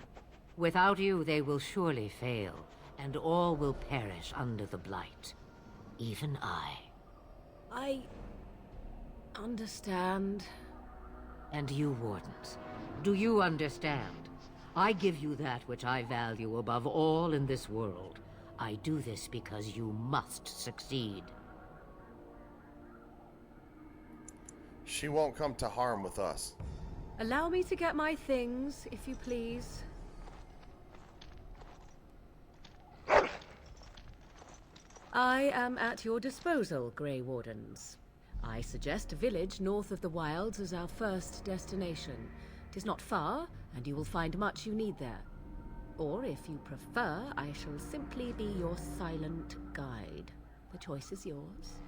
Without you, they will surely fail, and all will perish under the Blight. Even I understand. And you, Wardens, do you understand? I give you that which I value above all in this world. I do this because you must succeed. She won't come to harm with us. Allow me to get my things, if you please. I am at your disposal, Grey Wardens. I suggest a village north of the wilds as our first destination. 'Tis not far, and you will find much you need there. Or, if you prefer, I shall simply be your silent guide. The choice is yours.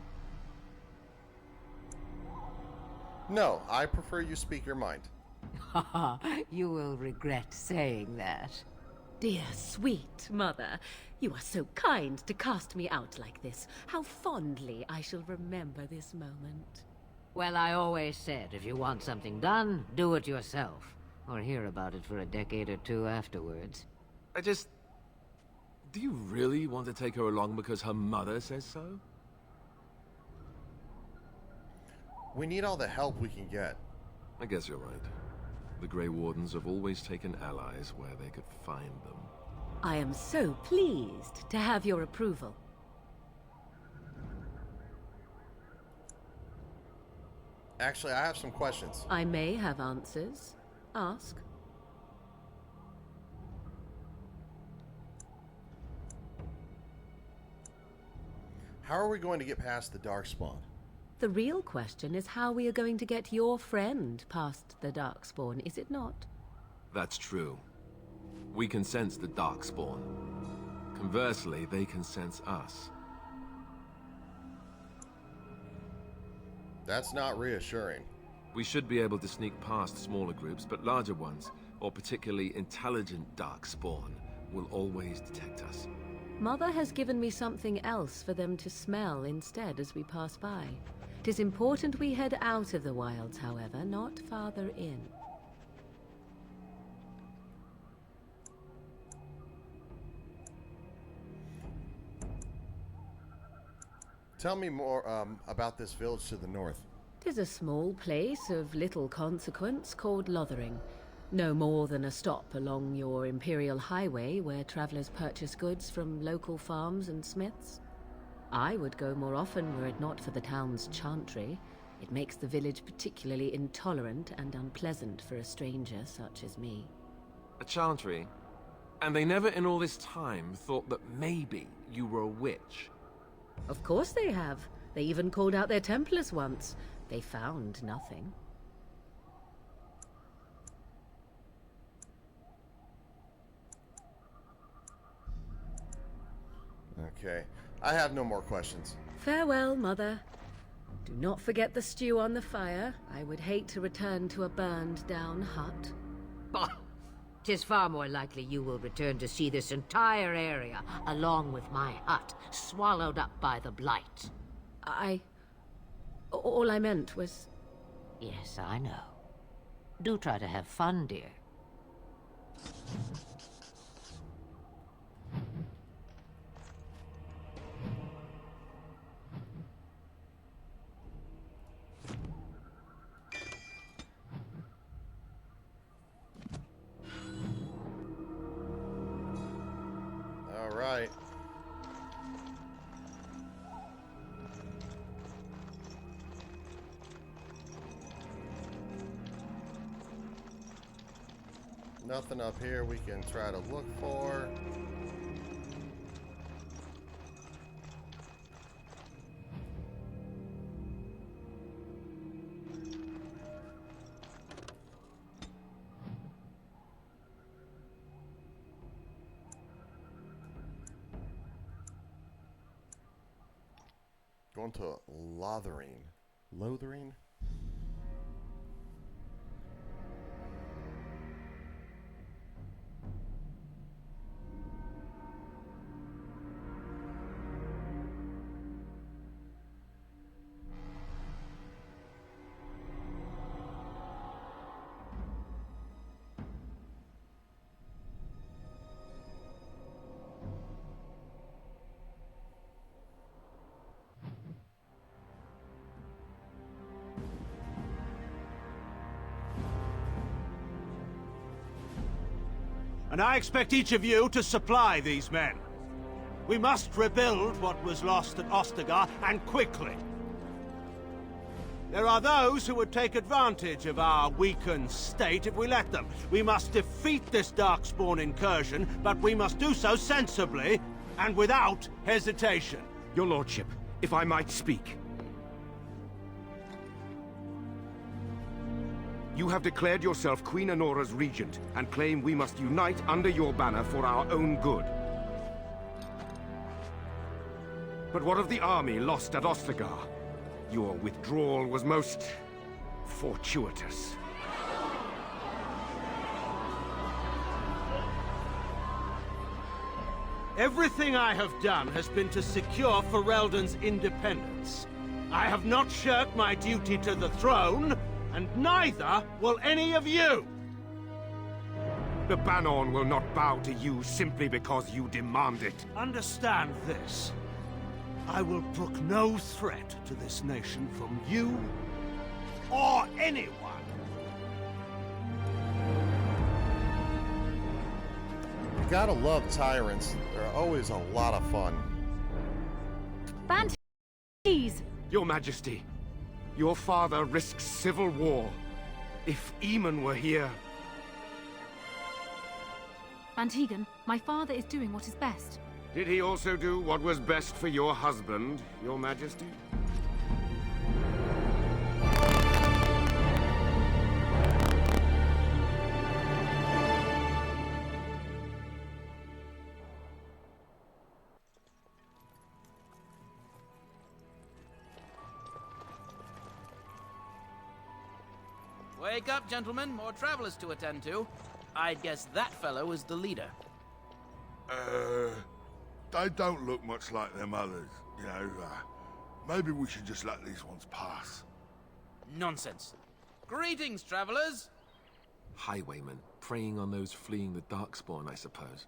No, I prefer you speak your mind. Haha, you will regret saying that. Dear, sweet mother, you are so kind to cast me out like this. How fondly I shall remember this moment. Well, I always said, if you want something done, do it yourself. Or hear about it for a decade or two afterwards. Do you really want to take her along because her mother says so? We need all the help we can get. I guess you're right. The Grey Wardens have always taken allies where they could find them. I am so pleased to have your approval. Actually, I have some questions. I may have answers. Ask. How are we going to get past the Darkspawn? The real question is how we are going to get your friend past the Darkspawn, is it not? That's true. We can sense the Darkspawn. Conversely, they can sense us. That's not reassuring. We should be able to sneak past smaller groups, but larger ones, or particularly intelligent Darkspawn, will always detect us. Mother has given me something else for them to smell instead as we pass by. It is important we head out of the wilds, however, not farther in. Tell me more about this village to the north. 'Tis a small place of little consequence called Lothering. No more than a stop along your Imperial Highway where travelers purchase goods from local farms and smiths. I would go more often were it not for the town's chantry. It makes the village particularly intolerant and unpleasant for a stranger such as me. A chantry? And they never in all this time thought that maybe you were a witch? Of course they have. They even called out their Templars once. They found nothing. Okay. I have no more questions. Farewell, Mother. Do not forget the stew on the fire. I would hate to return to a burned-down hut. Bah! 'Tis far more likely you will return to see this entire area, along with my hut, swallowed up by the blight. All I meant was... Yes, I know. Do try to have fun, dear. All right. Nothing up here we can try to look for. Going to Lothering. Lothering? And I expect each of you to supply these men. We must rebuild what was lost at Ostagar, and quickly. There are those who would take advantage of our weakened state if we let them. We must defeat this Darkspawn incursion, but we must do so sensibly and without hesitation. Your Lordship, if I might speak. You have declared yourself Queen Honora's regent, and claim we must unite under your banner for our own good. But what of the army lost at Ostagar? Your withdrawal was most fortuitous. Everything I have done has been to secure Ferelden's independence. I have not shirked my duty to the throne, and neither will any of you! The Banon will not bow to you simply because you demand it. Understand this. I will brook no threat to this nation from you or anyone. You gotta love tyrants. They're always a lot of fun. Banshees! Your Majesty, Your father risks civil war. If Eamon were here... Antigon, my father is doing what is best. Did he also do what was best for your husband, Your Majesty? Wake up, gentlemen. More travelers to attend to. I'd guess that fellow is the leader. They don't look much like them others, you know. Maybe we should just let these ones pass. Nonsense. Greetings, travelers. Highwaymen, preying on those fleeing the Darkspawn, I suppose.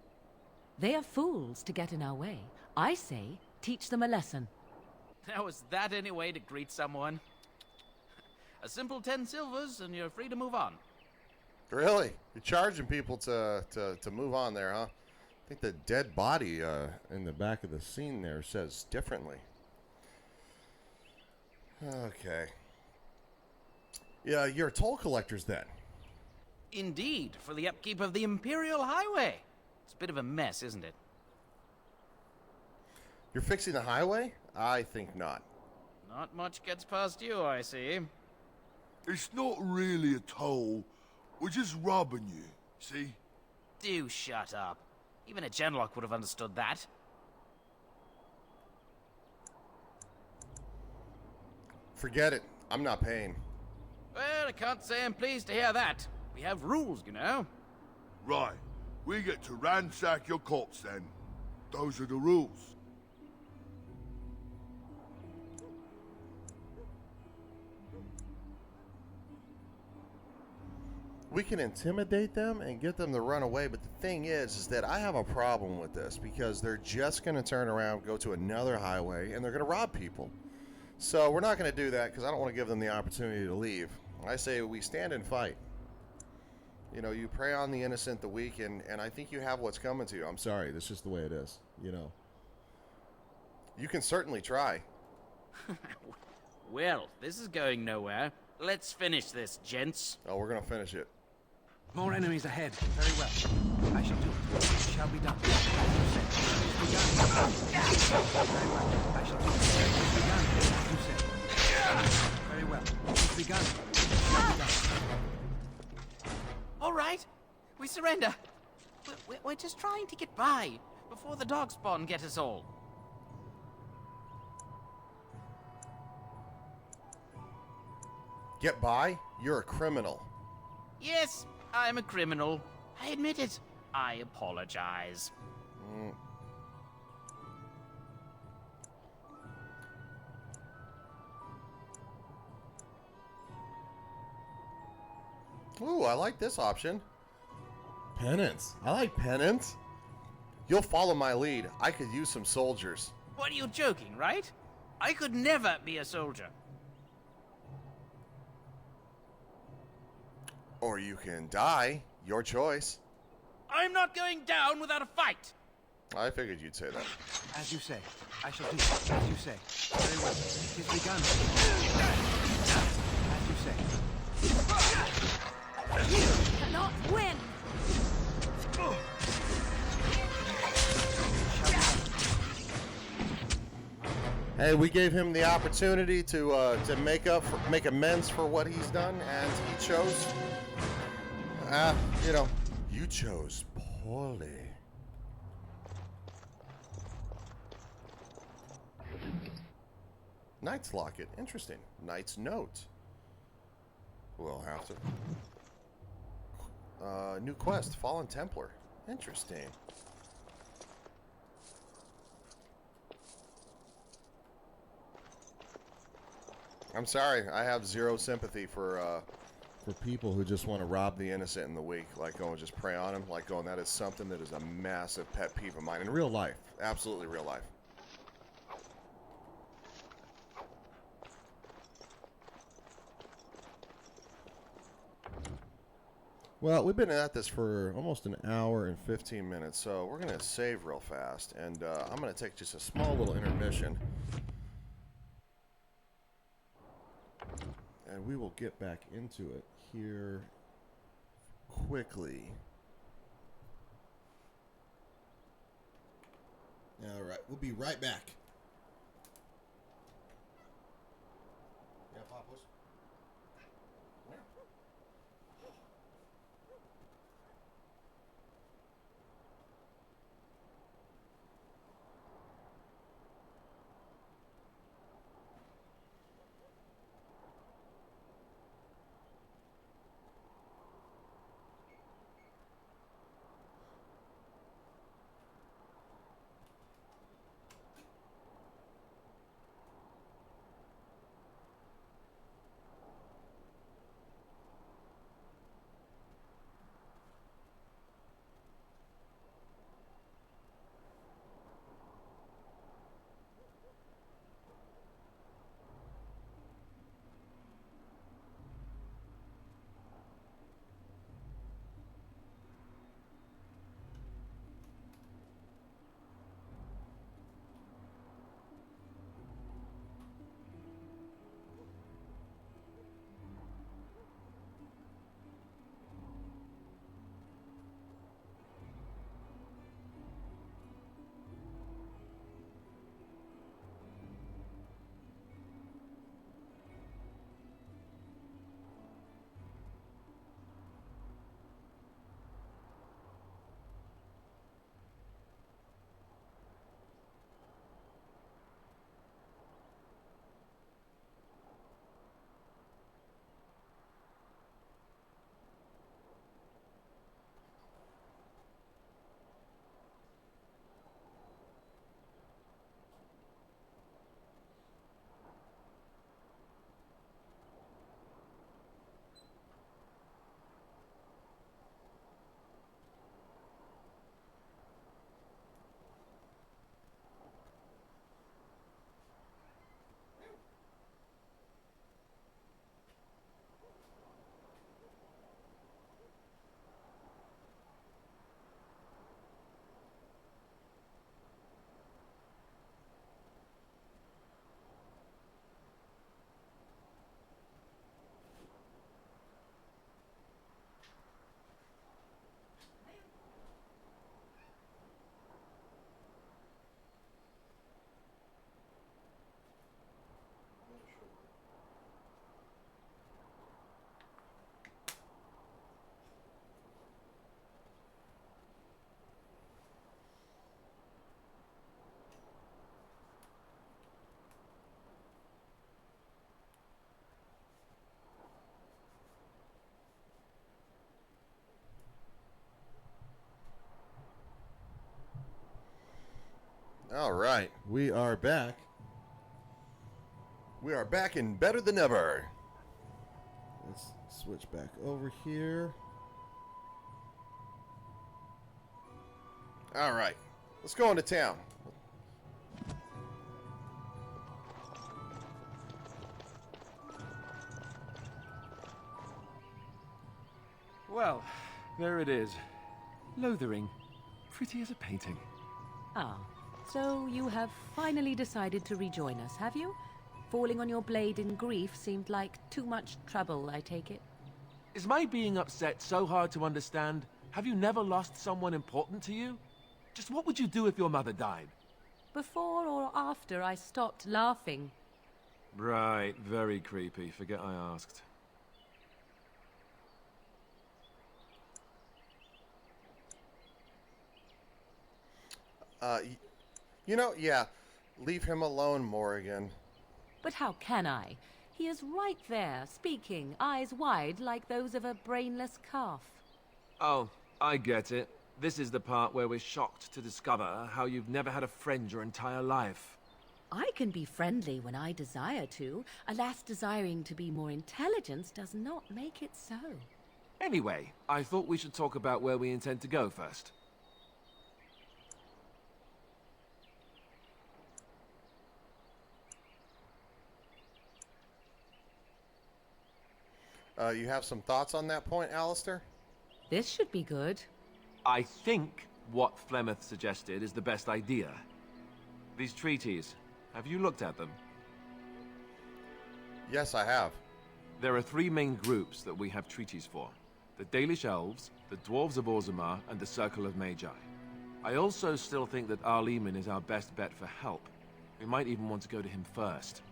They are fools to get in our way. I say, teach them a lesson. Now, is that any way to greet someone? A simple 10 silvers, and you're free to move on. Really? You're charging people to move on there, huh? I think the dead body in the back of the scene there says differently. Okay. Yeah, you're toll collectors then. Indeed, for the upkeep of the Imperial Highway. It's a bit of a mess, isn't it? You're fixing the highway? I think not. Not much gets past you, I see. It's not really a toll. We're just robbing you, see? Do shut up. Even a Genlock would have understood that. Forget it. I'm not paying. Well, I can't say I'm pleased to hear that. We have rules, you know. Right. We get to ransack your corpse then. Those are the rules. We can intimidate them and get them to run away, but the thing is that I have a problem with this because they're just going to turn around, go to another highway, and they're going to rob people. So we're not going to do that because I don't want to give them the opportunity to leave. I say we stand and fight. You know, you prey on the innocent, the weak, and I think you have what's coming to you. I'm sorry, that's just the way it is, you know. You can certainly try. Well, this is going nowhere. Let's finish this, gents. Oh, we're going to finish it. More enemies ahead. Very well. I shall do it. It shall be done. As you said. It is begun. Very well. I shall do it. It is begun. As you said. Very well. It is begun. It shall be done. All right. We surrender. We're just trying to get by before the Darkspawn get us all. Get by? You're a criminal. Yes, I'm a criminal. I admit it. I apologize. Ooh, I like this option. Penance. I like penance. You'll follow my lead. I could use some soldiers. What are you joking, right? I could never be a soldier. Or you can die. Your choice. I'm not going down without a fight. I figured you'd say that. As you say. I shall do it. As you say. Very well. It is begun. As you say. You cannot win! Hey, we gave him the opportunity to make amends for what he's done, and he chose. You chose poorly. Knight's Locket, interesting. Knight's Note. We'll have to. New quest, Fallen Templar. Interesting. I'm sorry, I have zero sympathy for people who just want to rob the innocent and the weak, like going just prey on them, like going, that is something that is a massive pet peeve of mine in real life, absolutely real life. Well, we've been at this for almost an hour and 15 minutes, so we're going to save real fast, and I'm going to take just a small little intermission. And we will get back into it here quickly. All right, we'll be right back. Yeah, Papos. All right, we are back. We are back and better than ever. Let's switch back over here. All right, let's go into town. Well, there it is. Lothering. Pretty as a painting. Ah, so you have finally decided to rejoin us, have you? Falling on your blade in grief seemed like too much trouble, I take it. Is my being upset so hard to understand? Have you never lost someone important to you? Just what would you do if your mother died? Before or after I stopped laughing. Right, very creepy. Forget I asked. Yeah, leave him alone, Morrigan. But how can I? He is right there, speaking, eyes wide like those of a brainless calf. Oh, I get it. This is the part where we're shocked to discover how you've never had a friend your entire life. I can be friendly when I desire to. Alas, desiring to be more intelligent does not make it so. Anyway, I thought we should talk about where we intend to go first. You have some thoughts on that point, Alistair? This should be good. I think what Flemeth suggested is the best idea. These treaties, have you looked at them? Yes, I have. There are three main groups that we have treaties for. The Dalish Elves, the Dwarves of Orzammar, and the Circle of Magi. I also still think that Arleman is our best bet for help. We might even want to go to him first.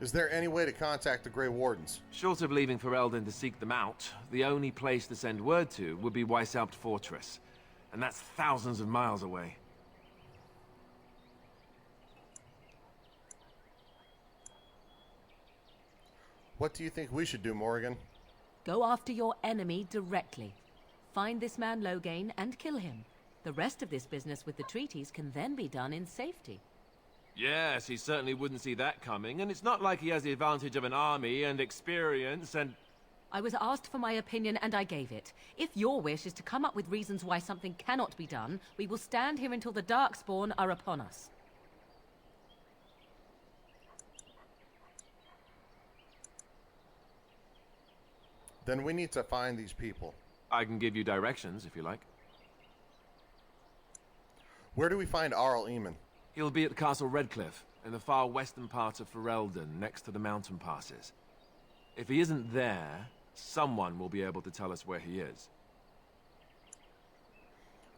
Is there any way to contact the Grey Wardens? Short of leaving Ferelden to seek them out, the only place to send word to would be Weishaupt Fortress. And that's thousands of miles away. What do you think we should do, Morrigan? Go after your enemy directly. Find this man Loghain and kill him. The rest of this business with the treaties can then be done in safety. Yes, he certainly wouldn't see that coming, and it's not like he has the advantage of an army and experience and... I was asked for my opinion and I gave it. If your wish is to come up with reasons why something cannot be done, we will stand here until the Darkspawn are upon us. Then we need to find these people. I can give you directions, if you like. Where do we find Arleman? He'll be at Castle Redcliffe, in the far western part of Ferelden, next to the mountain passes. If he isn't there, someone will be able to tell us where he is.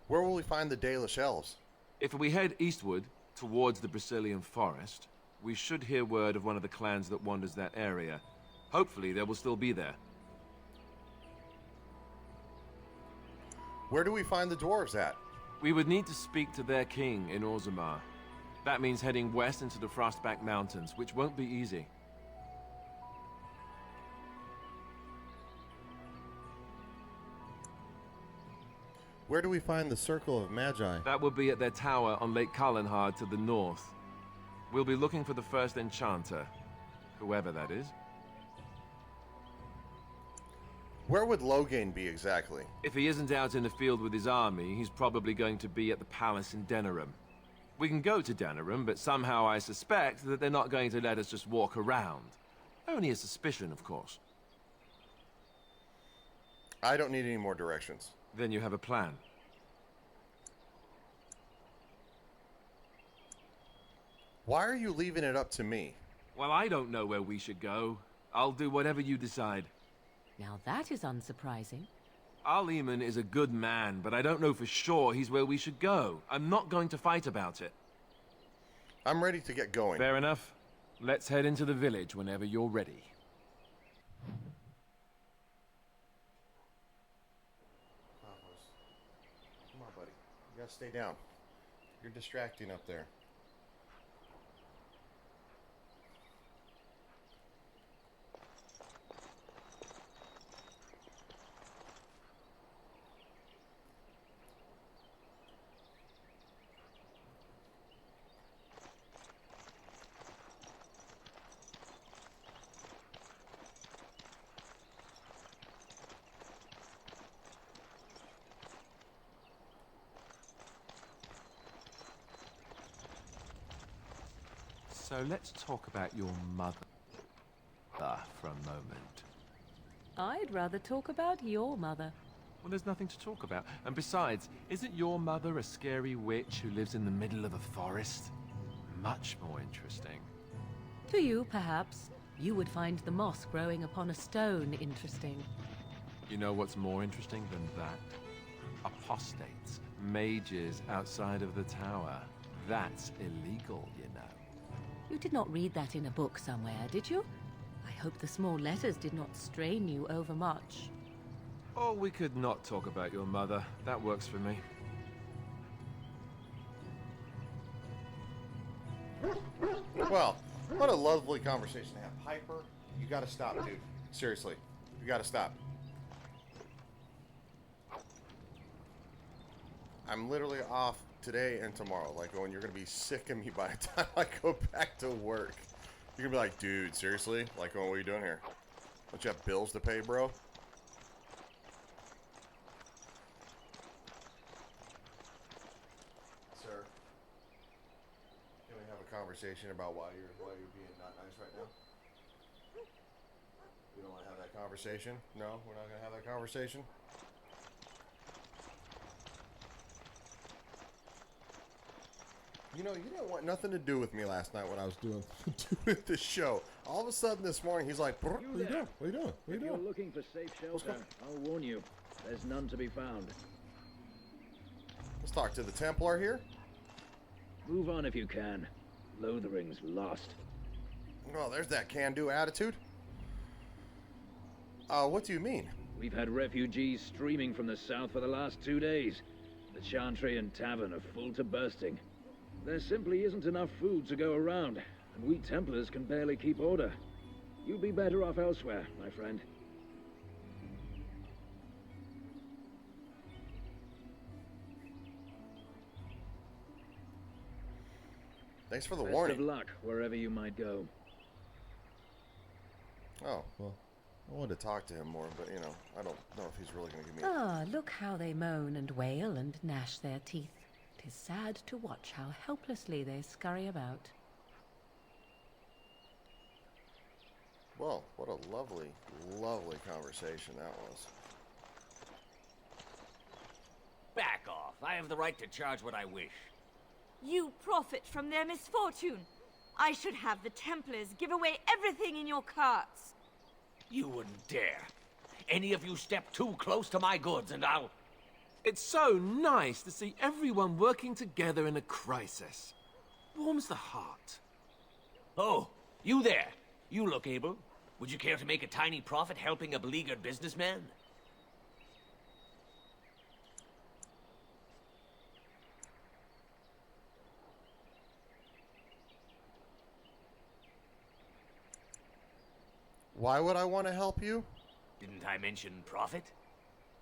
Where will we find the Dalish Elves? If we head eastward, towards the Brazilian forest, we should hear word of one of the clans that wanders that area. Hopefully they will still be there. Where do we find the dwarves at? We would need to speak to their king in Orzammar. That means heading west into the Frostback Mountains, which won't be easy. Where do we find the Circle of Magi? That will be at their tower on Lake Carlinhard to the north. We'll be looking for the first enchanter, whoever that is. Where would Loghain be exactly? If he isn't out in the field with his army, he's probably going to be at the palace in Denerim. We can go to Denerim, but somehow I suspect that they're not going to let us just walk around. Only a suspicion, of course. I don't need any more directions. Then you have a plan. Why are you leaving it up to me? Well, I don't know where we should go. I'll do whatever you decide. Now that is unsurprising. Arleman is a good man, but I don't know for sure he's where we should go. I'm not going to fight about it. I'm ready to get going. Fair enough. Let's head into the village whenever you're ready. Come on, buddy. You gotta stay down. You're distracting up there. So let's talk about your mother for a moment. I'd rather talk about your mother. Well, there's nothing to talk about. And besides, isn't your mother a scary witch who lives in the middle of a forest? Much more interesting. To you, perhaps. You would find the moss growing upon a stone interesting. You know what's more interesting than that? Apostates, mages outside of the tower. That's illegal, you know. You did not read that in a book somewhere, did you? I hope the small letters did not strain you overmuch. Oh, we could not talk about your mother. That works for me. Well, what a lovely conversation to have. Piper, you gotta stop, dude. Seriously, you gotta stop. I'm literally off today and tomorrow. Like, when you're gonna be sick of me by the time I go back to work. You're gonna be like, dude, seriously? Like, what are you doing here? Don't you have bills to pay, bro? Sir, can we have a conversation about why you're being not nice right now? We don't want to have that conversation? No, we're not gonna have that conversation? You know, you didn't want nothing to do with me last night when I was doing this show. All of a sudden this morning, he's like, "What are you doing? What are you doing? What are you If you're doing?" looking for safe shelter, I'll warn you. There's none to be found. Let's talk to the Templar here. Move on if you can. Lothering's lost. Oh, there's that can-do attitude. What do you mean? We've had refugees streaming from the south for the last 2 days. The Chantry and Tavern are full to bursting. There simply isn't enough food to go around, and we Templars can barely keep order. You'd be better off elsewhere, my friend. Thanks for the Best warning. of luck wherever you might go. Oh, well, I wanted to talk to him more, but, you know, I don't know if he's really going to give me Ah, look how they moan and wail and gnash their teeth. 'Tis sad to watch how helplessly they scurry about. Well, what a lovely, lovely conversation that was. Back off. I have the right to charge what I wish. You profit from their misfortune. I should have the Templars give away everything in your carts. You wouldn't dare. Any of you step too close to my goods and I'll... It's so nice to see everyone working together in a crisis. Warms the heart. Oh, you there. You look able. Would you care to make a tiny profit helping a beleaguered businessman? Why would I want to help you? Didn't I mention profit?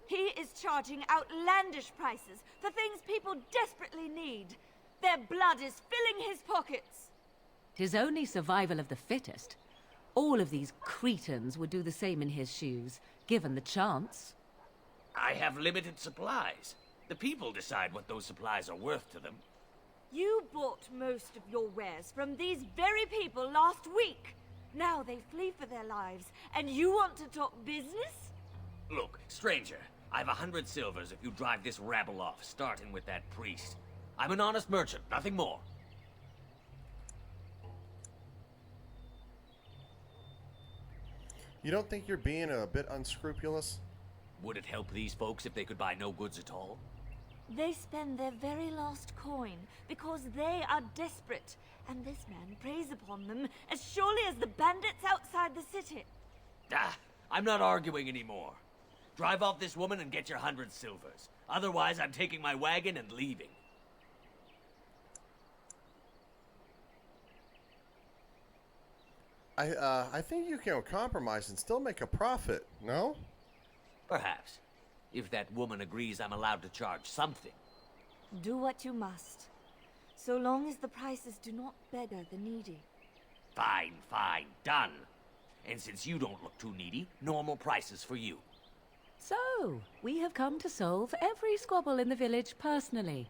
He is charging outlandish prices for things people desperately need. Their blood is filling his pockets. 'Tis only survival of the fittest. All of these cretins would do the same in his shoes, given the chance. I have limited supplies. The people decide what those supplies are worth to them. You bought most of your wares from these very people last week. Now they flee for their lives, and you want to talk business? Look, stranger, I've 100 silvers if you drive this rabble off, starting with that priest. I'm an honest merchant, nothing more. You don't think you're being a bit unscrupulous? Would it help these folks if they could buy no goods at all? They spend their very last coin because they are desperate, and this man preys upon them as surely as the bandits outside the city. Ah, I'm not arguing anymore. Drive off this woman and get your 100 silvers. Otherwise, I'm taking my wagon and leaving. I think you can compromise and still make a profit, no? Perhaps. If that woman agrees I'm allowed to charge something. Do what you must, so long as the prices do not beggar the needy. Fine, fine, done. And since you don't look too needy, normal prices for you. So, we have come to solve every squabble in the village personally.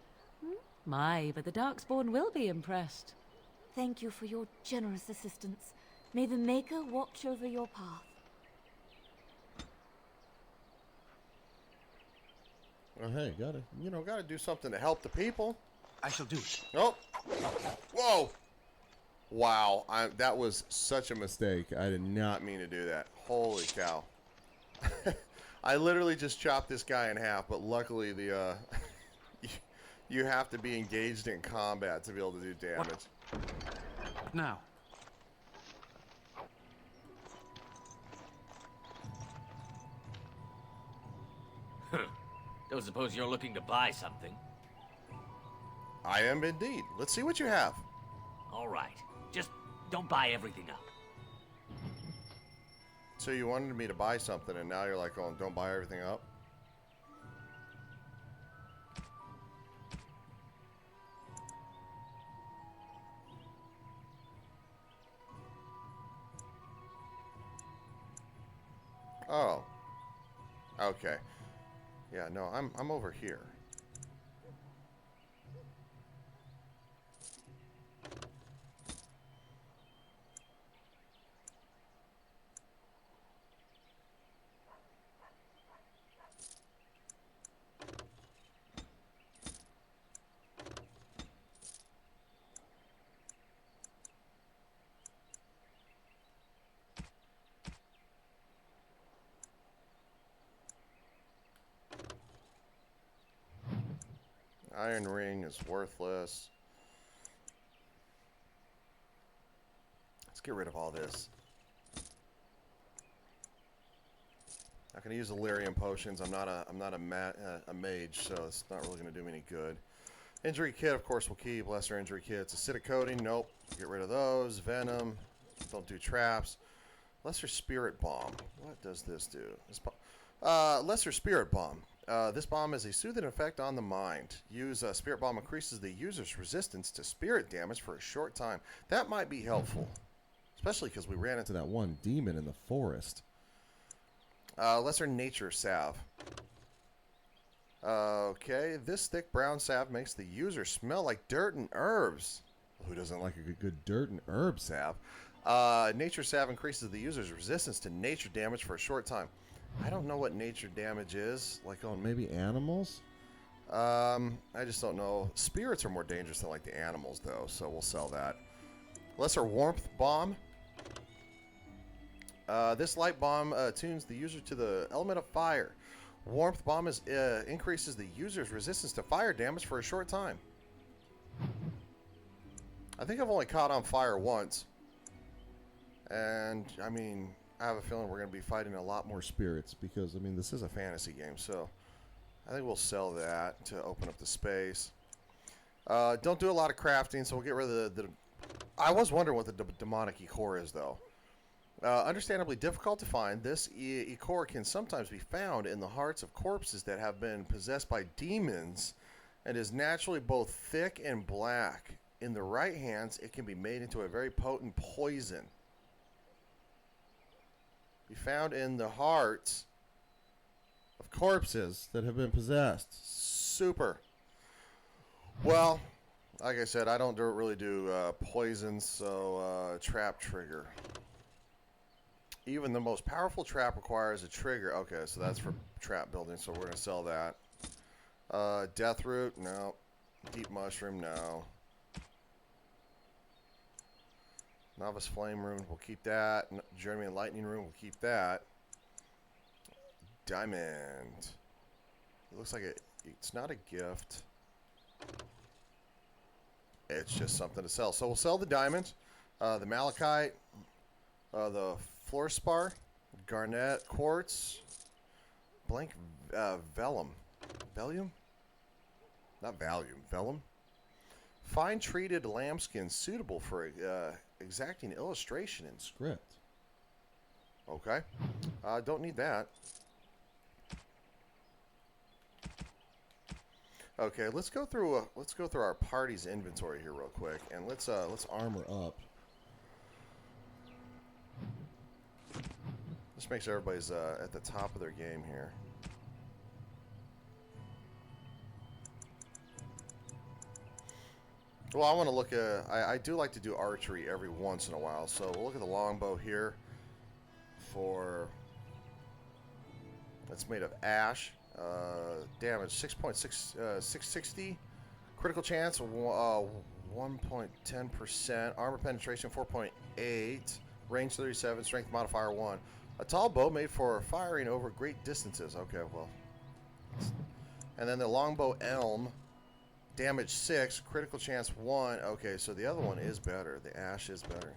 My, but the Darkspawn will be impressed. Thank you for your generous assistance. May the Maker watch over your path. Well, hey, gotta do something to help the people. I shall do it. Oh! Whoa! Wow, that was such a mistake. I did not mean to do that. Holy cow. I literally just chopped this guy in half, but luckily the, you have to be engaged in combat to be able to do damage. Now. Don't suppose you're looking to buy something? I am indeed. Let's see what you have. All right. Just don't buy everything up. So you wanted me to buy something, and now you're like, oh, don't buy everything up? Oh. Okay. Yeah, no, I'm over here. Iron ring is worthless. Let's get rid of all this. Not going to use Illyrium potions. I'm not a mage, so it's not really going to do me any good. Injury kit, of course, we'll keep. Lesser injury kits. Acidic coating, nope. Get rid of those. Venom, don't do traps. Lesser spirit bomb. What does this do? Lesser spirit bomb. This bomb has a soothing effect on the mind. Use spirit bomb increases the user's resistance to spirit damage for a short time. That might be helpful, especially because we ran into that one demon in the forest. Lesser nature salve. Okay, this thick brown salve makes the user smell like dirt and herbs. Who doesn't like a good dirt and herb salve? Nature salve increases the user's resistance to nature damage for a short time. I don't know what nature damage is. Like on maybe animals? I just don't know. Spirits are more dangerous than like the animals though, so we'll sell that. Lesser warmth bomb. This light bomb tunes the user to the element of fire. Warmth bomb increases the user's resistance to fire damage for a short time. I think I've only caught on fire once. And, I mean, I have a feeling we're going to be fighting a lot more spirits because, I mean, this is a fantasy game. So, I think we'll sell that to open up the space. Don't do a lot of crafting, so we'll get rid of the I was wondering what the demonic Echor is, though. Understandably difficult to find, this Echor can sometimes be found in the hearts of corpses that have been possessed by demons and is naturally both thick and black. In the right hands, it can be made into a very potent poison. Be found in the hearts of corpses that have been possessed. Super. Well, like I said, I don't really do poisons, so trap trigger. Even the most powerful trap requires a trigger. Okay, so that's for trap building, so we're going to sell that. Death root, no. Deep mushroom, no. Novice flame rune, we'll keep that. Journey and lightning rune, we'll keep that. Diamond. It looks like it's not a gift. It's just something to sell. So we'll sell the diamond, the malachite, the fluorspar, garnet quartz, blank vellum. Vellum? Not valium. Vellum? Fine treated lambskin suitable for exacting illustration and script. Okay. Don't need that. Okay, let's go through our party's inventory here real quick, and let's armor up. This makes everybody's at the top of their game here. Well, I want to look at... I do like to do archery every once in a while, so we'll look at the longbow here for... It's made of ash. Damage 660. Critical chance 1.10%. Armor penetration 4.8. Range 37. Strength modifier 1. A tall bow made for firing over great distances. Okay, well. And then the longbow elm. Damage 6. Critical chance 1. Okay, so the other one is better. The ash is better.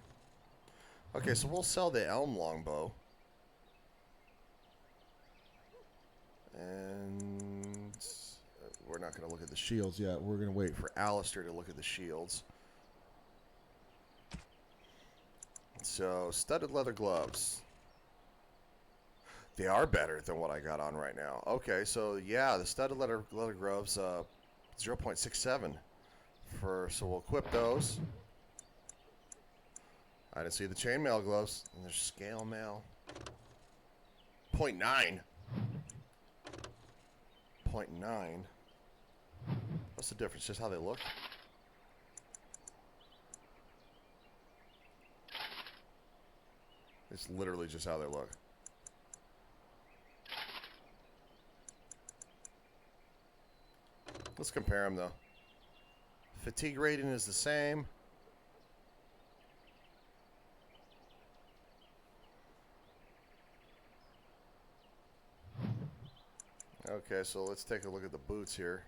Okay, so we'll sell the elm longbow. And we're not going to look at the shields yet. We're going to wait for Alistair to look at the shields. So, studded leather gloves. They are better than what I got on right now. Okay, so yeah, the studded leather gloves, 0.67 so we'll equip those. I didn't see the chainmail gloves. And there's scale mail. 0.9. 0.9. What's the difference? Just how they look? It's literally just how they look. Let's compare them though. Fatigue rating is the same. Okay, so let's take a look at the boots here.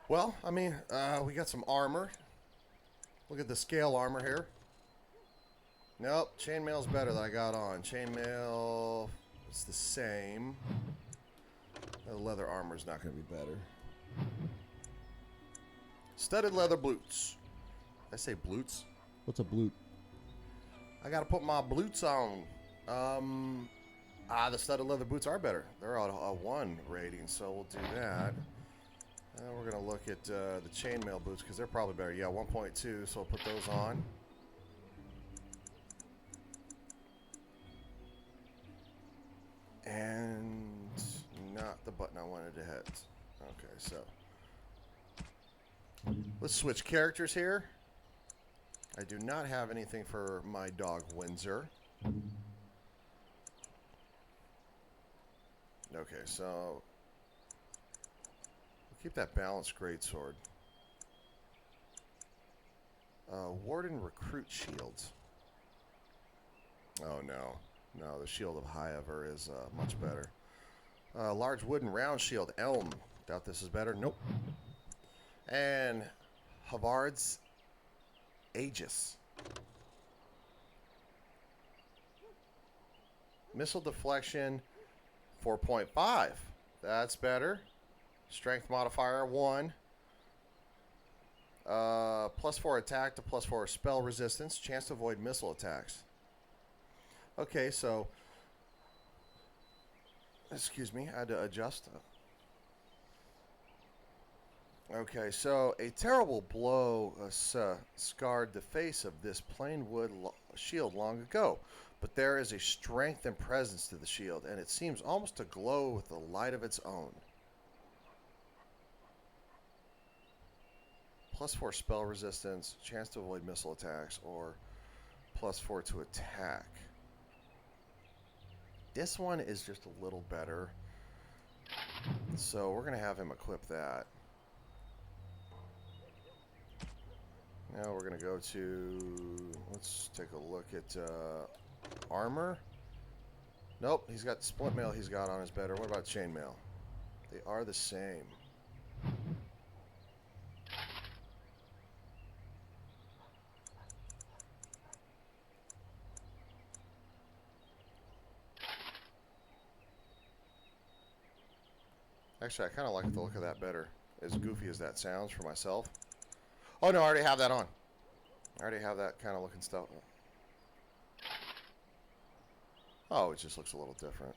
Well, I mean, we got some armor. Look at the scale armor here. Nope, chainmail's better than I got on. Chainmail, it's the same. The leather armor's not going to be better. Studded leather boots. Did I say boots? What's a blute? I got to put my boots on. The studded leather boots are better. They're on a 1 rating, so we'll do that. We're going to look at the chainmail boots because they're probably better. Yeah, 1.2, so we'll put those on. And not the button I wanted to hit. Okay, so let's switch characters here. I do not have anything for my dog Windsor. Okay, so we'll keep that balanced greatsword. Warden recruit shields. Oh no. No, the Shield of Highever is much better. Large wooden round shield, Elm. Doubt this is better. Nope. And Havard's Aegis. Missile deflection, 4.5. That's better. Strength modifier, 1. +4 attack to +4 spell resistance. Chance to avoid missile attacks. Okay, so, excuse me, I had to adjust. Okay, so a terrible blow scarred the face of this plain wood shield long ago, but there is a strength and presence to the shield, and it seems almost to glow with a light of its own. +4 spell resistance, chance to avoid missile attacks, or +4 to attack. This one is just a little better. So we're going to have him equip that. Now we're going to go to, let's take a look at armor. Nope, he's got splint mail he's got on is better. What about chainmail? They are the same. Actually, I kind of like the look of that better. As goofy as that sounds for myself. Oh no, I already have that on. I already have that kind of looking stuff. Oh, it just looks a little different.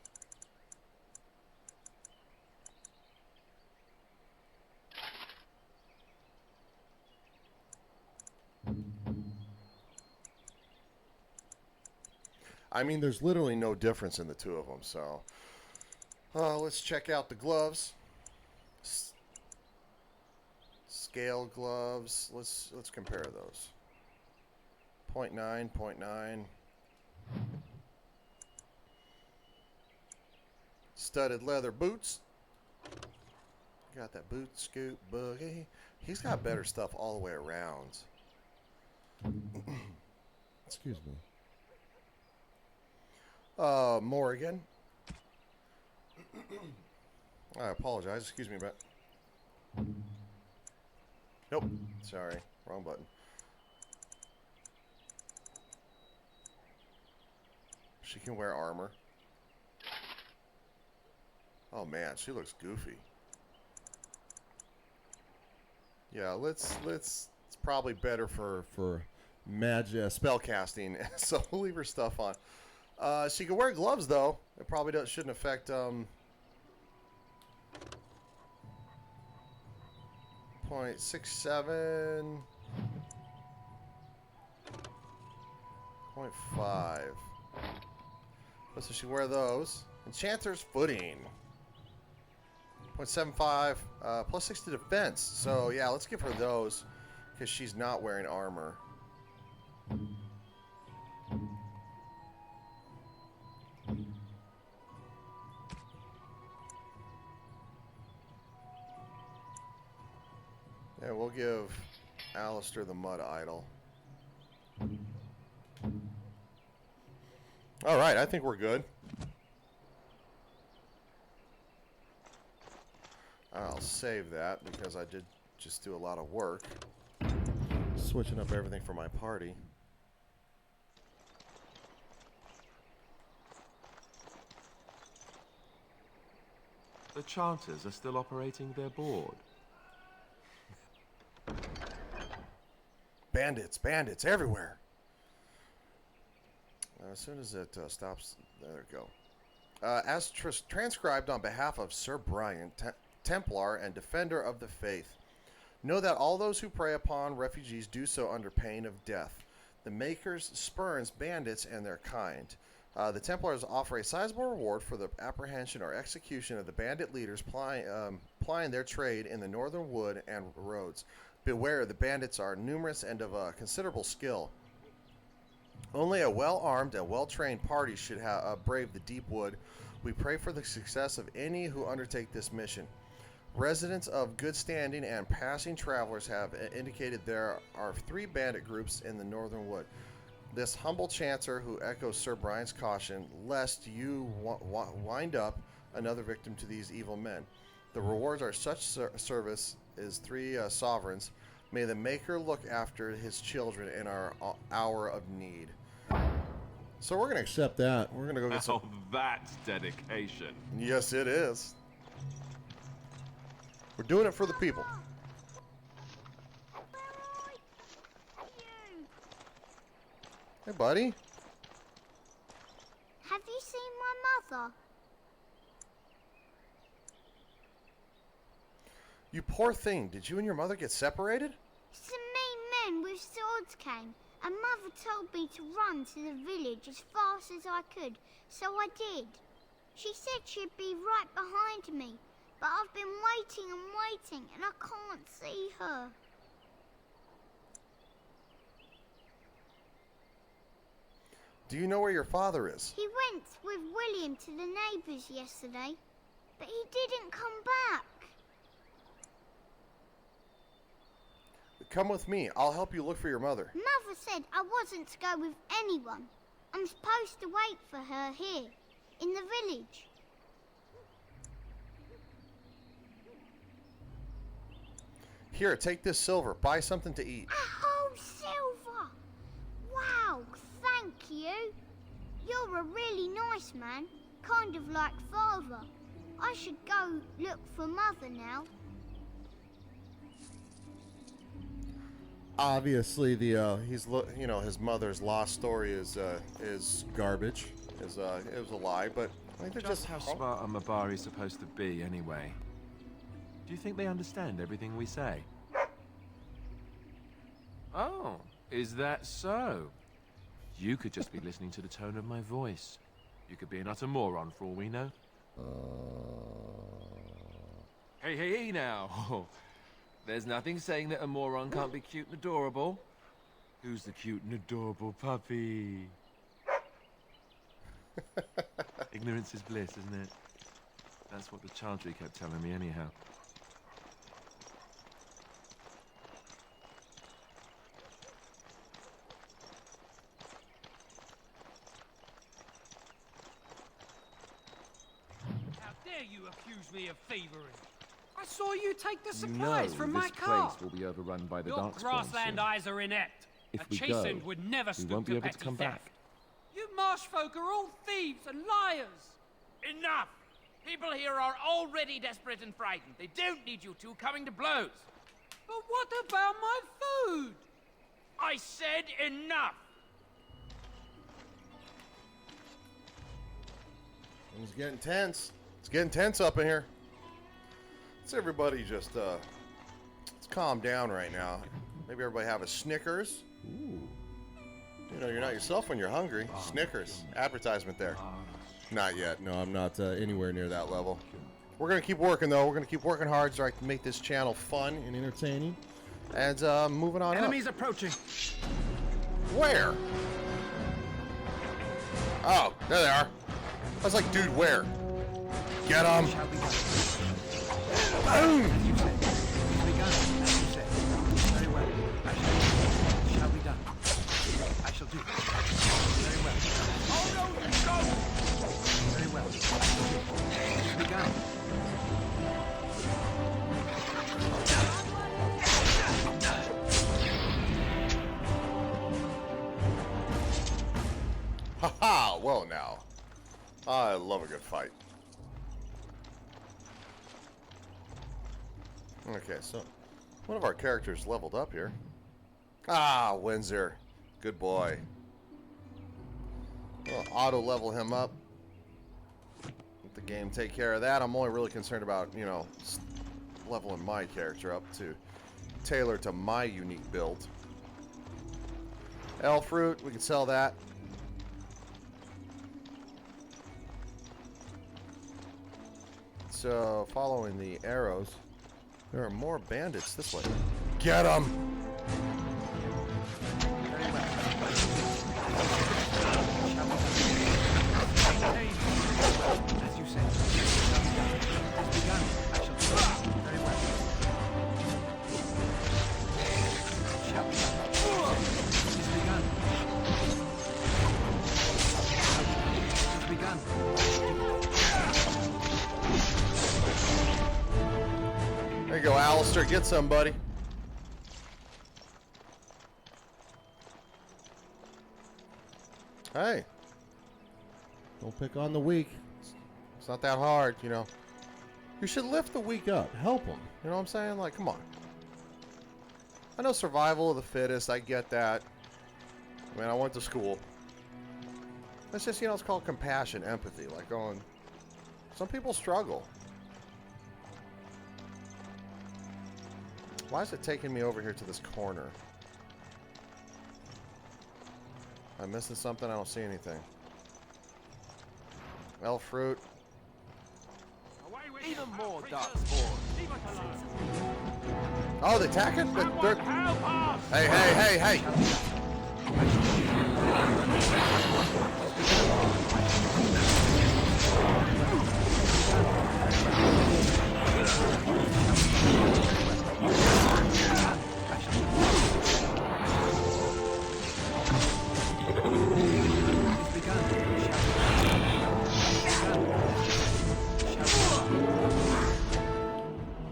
I mean, there's literally no difference in the two of them, so... let's check out the gloves. Scale gloves. Let's compare those. 0.9, 0.9. Studded leather boots. Got that boot scoop boogie. He's got better stuff all the way around. Excuse me. Morgan. I apologize. Excuse me, but nope. Sorry, wrong button. She can wear armor. Oh man, she looks goofy. Yeah, let's. It's probably better for magic spell casting, so we'll leave her stuff on. She can wear gloves though. It probably shouldn't affect 0.67, 0.5. So she wear those. Enchanter's footing. 0.75, +6 to defense. So yeah, let's give her those because she's not wearing armor. Yeah, we'll give Alistair the Mud Idol. All right, I think we're good. I'll save that because I did just do a lot of work. Switching up everything for my party. The Chanters are still operating their board. Bandits, bandits everywhere. As soon as it stops, there we go. As transcribed on behalf of Sir Brian, Templar and Defender of the Faith, know that all those who prey upon refugees do so under pain of death. The Makers spurns bandits and their kind. The Templars offer a sizable reward for the apprehension or execution of the bandit leaders plying their trade in the northern wood and roads. Beware, the bandits are numerous and of considerable skill. Only a well-armed and well-trained party should brave the deep wood. We pray for the success of any who undertake this mission. Residents of good standing and passing travelers have indicated there are 3 bandit groups in the northern wood. This humble chancer who echoes Sir Brian's caution, lest you wind up another victim to these evil men. The rewards are such service as 3 sovereigns. May the Maker look after his children in our hour of need. So we're going to accept that. We're going to go get some... Oh, that's dedication. Yes, it is. We're doing it for the people. Hey, buddy. Have you seen my mother? You poor thing. Did you and your mother get separated? Some mean men with swords came, and Mother told me to run to the village as fast as I could, so I did. She said she'd be right behind me, but I've been waiting and waiting, and I can't see her. Do you know where your father is? He went with William to the neighbours yesterday, but he didn't come back. Come with me. I'll help you look for your mother. Mother said I wasn't to go with anyone. I'm supposed to wait for her here, in the village. Here, take this silver. Buy something to eat. A whole silver! Wow, thank you. You're a really nice man, kind of like Father. I should go look for Mother now. Obviously, his mother's lost story is garbage. It was a lie, but I think they're Just how smart are Mabari supposed to be, anyway? Do you think they understand everything we say? Oh, is that so? You could just be listening to the tone of my voice. You could be an utter moron for all we know. Hey, now. There's nothing saying that a moron can't be cute and adorable. Who's the cute and adorable puppy? Ignorance is bliss, isn't it? That's what the Chantry kept telling me anyhow. How dare you accuse me of thievery? I saw you take the You supplies know from my this car. place will be overrun by the Your Darkspawn grassland soon. eyes are inept. If a we go, chastened would never we stoop won't be to able to petty come theft. back. You marsh folk are all thieves and liars. Enough! People here are already desperate and frightened. They don't need you two coming to blows. But what about my food? I said enough! It's getting tense. It's getting tense up in here. Let's everybody just let's calm down right now. Maybe everybody have a Snickers. Ooh. You know, you're not yourself when you're hungry. Snickers. Advertisement there. Not yet. No, I'm not anywhere near that level. We're going to keep working, though. We're going to keep working hard so I can make this channel fun and entertaining. And moving on Enemies approaching. Where? Oh, there they are. I was like, dude, where? Get them. Boom! Very well. Shall be done. I shall do it. Very well. Oh no, you don't! Very well. Begun. Haha, well now. I love a good fight. Okay, so one of our characters leveled up here. Ah, Windsor. Good boy. We'll auto-level him up. Let the game take care of that. I'm only really concerned about, you know, leveling my character up to tailor to my unique build. Elf fruit, we can sell that. So, following the arrows, there are more bandits this way. Get them! As you said, it has begun. I shall do it very well. Shall we? It has begun. It has begun. There you go, Alistair. Get somebody. Hey. Don't pick on the weak. It's not that hard, you know. You should lift the weak up. Help them. You know what I'm saying? Like, come on. I know survival of the fittest. I get that. I mean, I went to school. It's just, you know, it's called compassion, empathy. Like going, some people struggle. Why is it taking me over here to this corner? Am I missing something? I don't see anything. Elf fruit. Even more darkspawn. Oh, they're attacking? Hey, hey, hey, hey!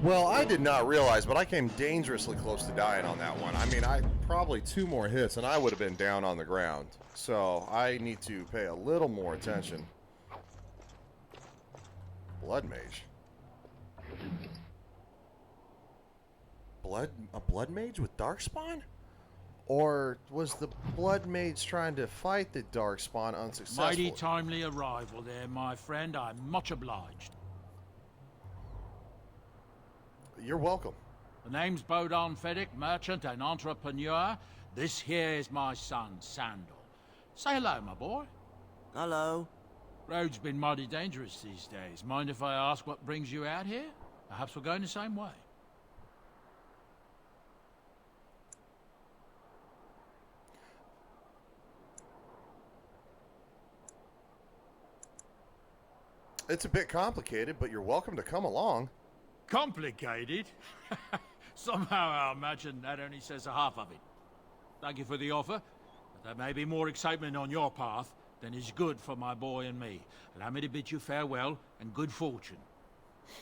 Well, I did not realize, but I came dangerously close to dying on that one. I mean, probably 2 more hits and I would have been down on the ground. So I need to pay a little more attention. Blood mage. A blood mage with darkspawn? Or was the blood mage trying to fight the darkspawn unsuccessfully? Mighty timely arrival there, my friend. I'm much obliged. You're welcome. The name's Bodon Feddick, merchant and entrepreneur. This here is my son, Sandal. Say hello, my boy. Hello. Road's been mighty dangerous these days. Mind if I ask what brings you out here? Perhaps we're going the same way. It's a bit complicated, but you're welcome to come along. Complicated? Somehow I imagine that only says a half of it. Thank you for the offer, but there may be more excitement on your path than is good for my boy and me. Allow me to bid you farewell and good fortune.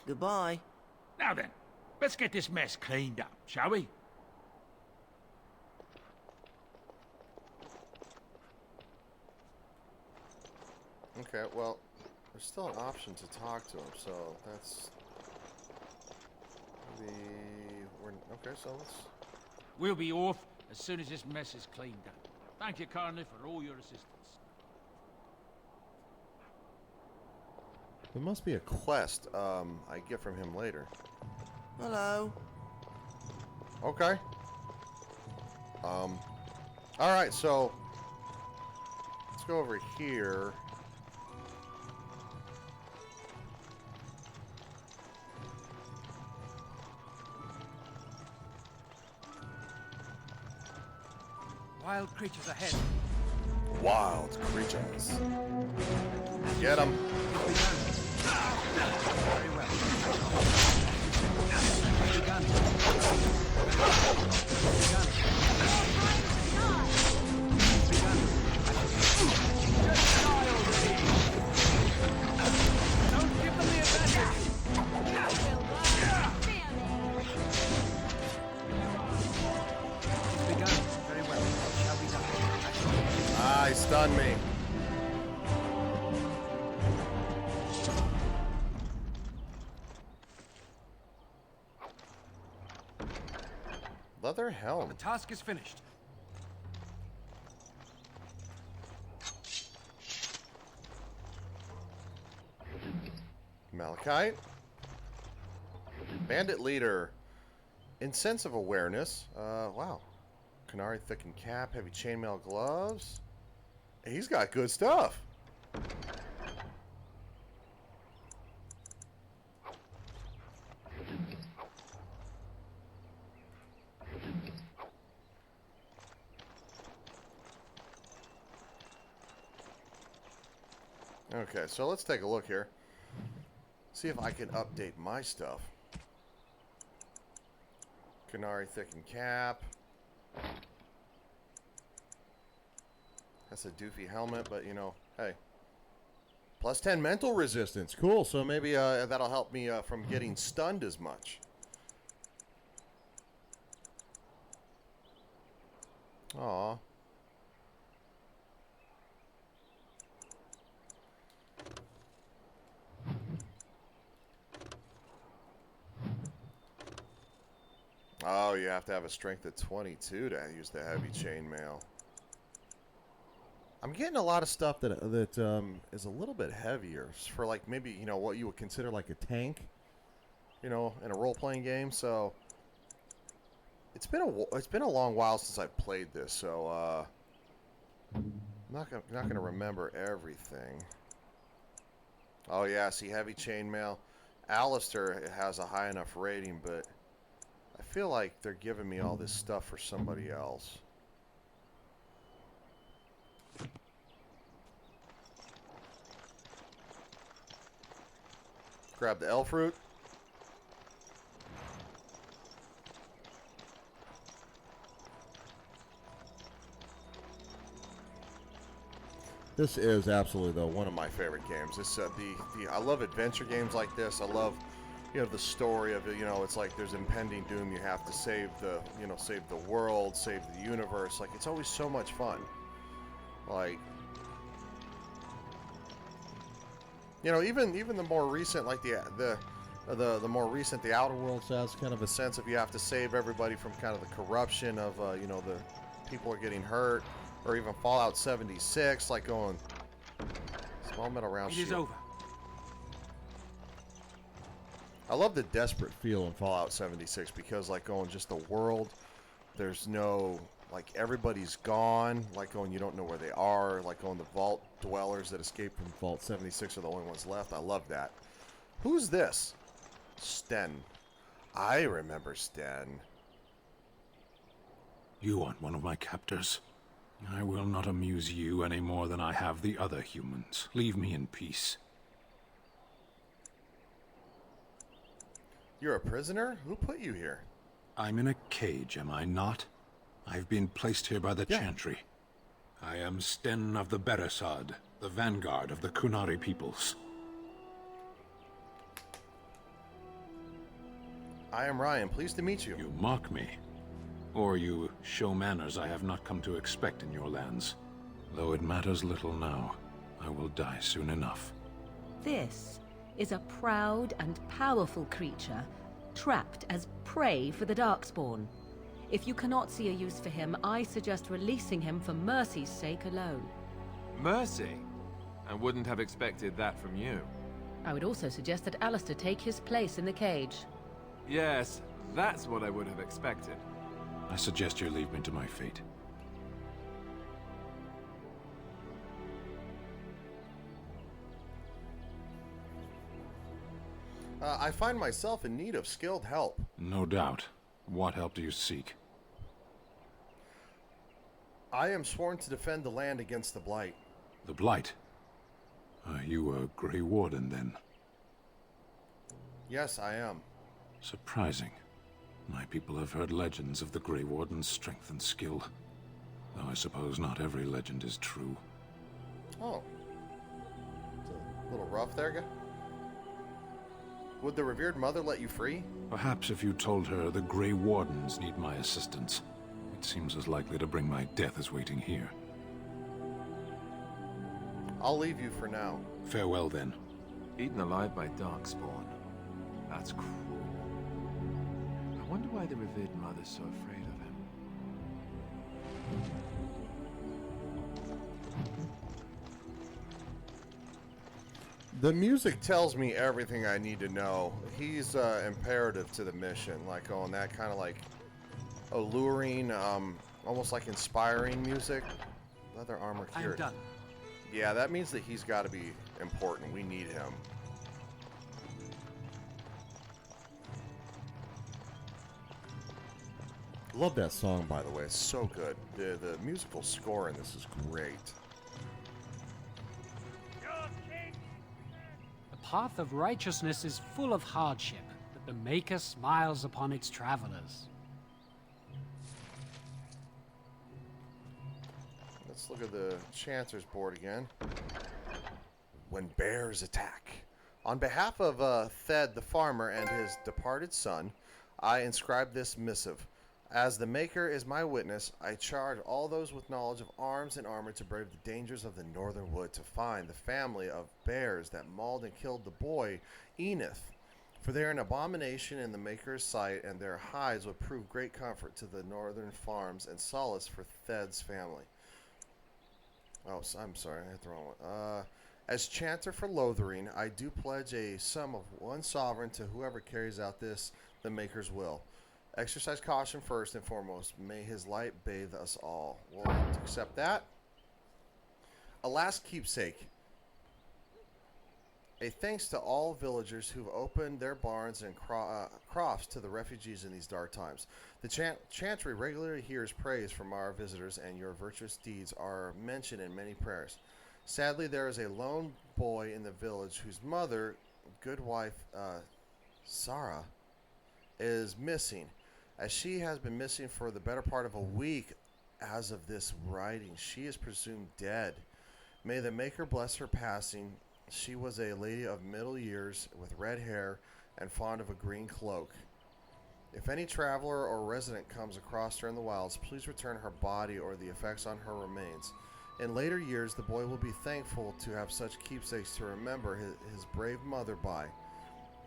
Goodbye. Now then, let's get this mess cleaned up, shall we? Okay, well, there's still an option to talk to him, so that's... Okay, so let's... We'll be off as soon as this mess is cleaned up. Thank you kindly for all your assistance. There must be a quest I get from him later. Hello. Okay. Alright, so... Let's go over here. Wild creatures ahead. Wild creatures. Get them. Very well. Begun. Don't give them the advantage. Begun. Very well. Shall we die? Ah, he stunned me. Leather helm. The task is finished. Malachite. Bandit leader. In sense of awareness. Wow. Canary thickened cap, heavy chainmail gloves. He's got good stuff. Okay, so let's take a look here. See if I can update my stuff. Canary thickened cap. That's a doofy helmet, but you know, hey. Plus 10 mental resistance. Cool. So maybe that'll help me from getting stunned as much. Aw. Oh, you have to have a strength of 22 to use the heavy chainmail. I'm getting a lot of stuff that is a little bit heavier for like maybe, you know, what you would consider like a tank, you know, in a role-playing game. So it's been a long while since I've played this, so I'm not gonna remember everything. Oh yeah, see, heavy chainmail. Alistair has a high enough rating, but I feel like they're giving me all this stuff for somebody else. Grab the elf fruit. This is absolutely, though, one of my favorite games. This I love adventure games like this. I love, you know, the story of it. You know, it's like there's impending doom. You have to save the, you know, save the world, save the universe. Like, it's always so much fun. Like, you know, even the more recent, like the more recent, the Outer Worlds has kind of a sense of you have to save everybody from kind of the corruption of, you know, the people are getting hurt, or even Fallout 76, like going small metal round shield. It is over. I love the desperate feel in Fallout 76 because, like, going just the world, there's no, like, everybody's gone, like, going, you don't know where they are, like, going, the vault dwellers that escaped from Vault 76 are the only ones left. I love that. Who's this? Sten. I remember Sten. You aren't one of my captors. I will not amuse you any more than I have the other humans. Leave me in peace. You're a prisoner? Who put you here? I'm in a cage, am I not? I've been placed here by the Chantry. I am Sten of the Beresad, the vanguard of the Kunari peoples. I am Ryan. Pleased to meet you. You mock me. Or you show manners I have not come to expect in your lands. Though it matters little now, I will die soon enough. This is a proud and powerful creature, trapped as prey for the Darkspawn. If you cannot see a use for him, I suggest releasing him for mercy's sake alone. Mercy? I wouldn't have expected that from you. I would also suggest that Alistair take his place in the cage. Yes, that's what I would have expected. I suggest you leave me to my fate. I find myself in need of skilled help. No doubt. What help do you seek? I am sworn to defend the land against the Blight. The Blight? Are you a Grey Warden, then? Yes, I am. Surprising. My people have heard legends of the Grey Warden's strength and skill. Though I suppose not every legend is true. Oh. It's a little rough there, guy. Would the revered mother let you free? Perhaps if you told her the Grey Wardens need my assistance. It seems as likely to bring my death as waiting here. I'll leave you for now. Farewell, then. Eaten alive by Darkspawn. That's cruel. I wonder why the revered mother's so afraid of him. The music tells me everything I need to know. He's imperative to the mission, like on that kind of like alluring, almost like inspiring music. Leather armor cured. I'm done. Yeah, that means that he's got to be important. We need him. Love that song, by the way. It's so good. The musical score in this is great. The path of righteousness is full of hardship, but the Maker smiles upon its travelers. Let's look at the Chancer's board again. When bears attack. On behalf of Thed the farmer and his departed son, I inscribe this missive. As the Maker is my witness, I charge all those with knowledge of arms and armor to brave the dangers of the northern wood, to find the family of bears that mauled and killed the boy Enith. For they are an abomination in the Maker's sight, and their hides would prove great comfort to the northern farms and solace for Thed's family. Oh, I'm sorry, I hit the wrong one. As Chanter for Lothering, I do pledge a sum of 1 sovereign to whoever carries out this, the Maker's will. Exercise caution first and foremost. May his light bathe us all. We'll accept that. A last keepsake. A thanks to all villagers who've opened their barns and crofts to the refugees in these dark times. The Chantry regularly hears praise from our visitors, and your virtuous deeds are mentioned in many prayers. Sadly, there is a lone boy in the village whose mother, good wife Sarah, is missing. As she has been missing for the better part of a week as of this writing, she is presumed dead. May the Maker bless her passing. She was a lady of middle years with red hair and fond of a green cloak. If any traveler or resident comes across her in the wilds, please return her body or the effects on her remains. In later years, the boy will be thankful to have such keepsakes to remember his brave mother by.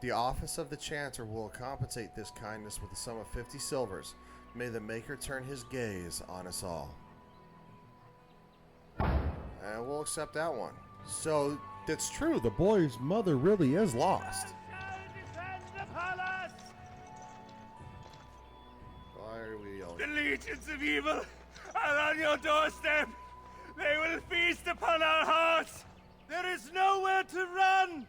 The office of the Chanter will compensate this kindness with a sum of 50 silvers. May the Maker turn his gaze on us all. And we'll accept that one. So, that's true. The boy's mother really is lost. Why are we yelling? The legions of evil are on your doorstep. They will feast upon our hearts. There is nowhere to run.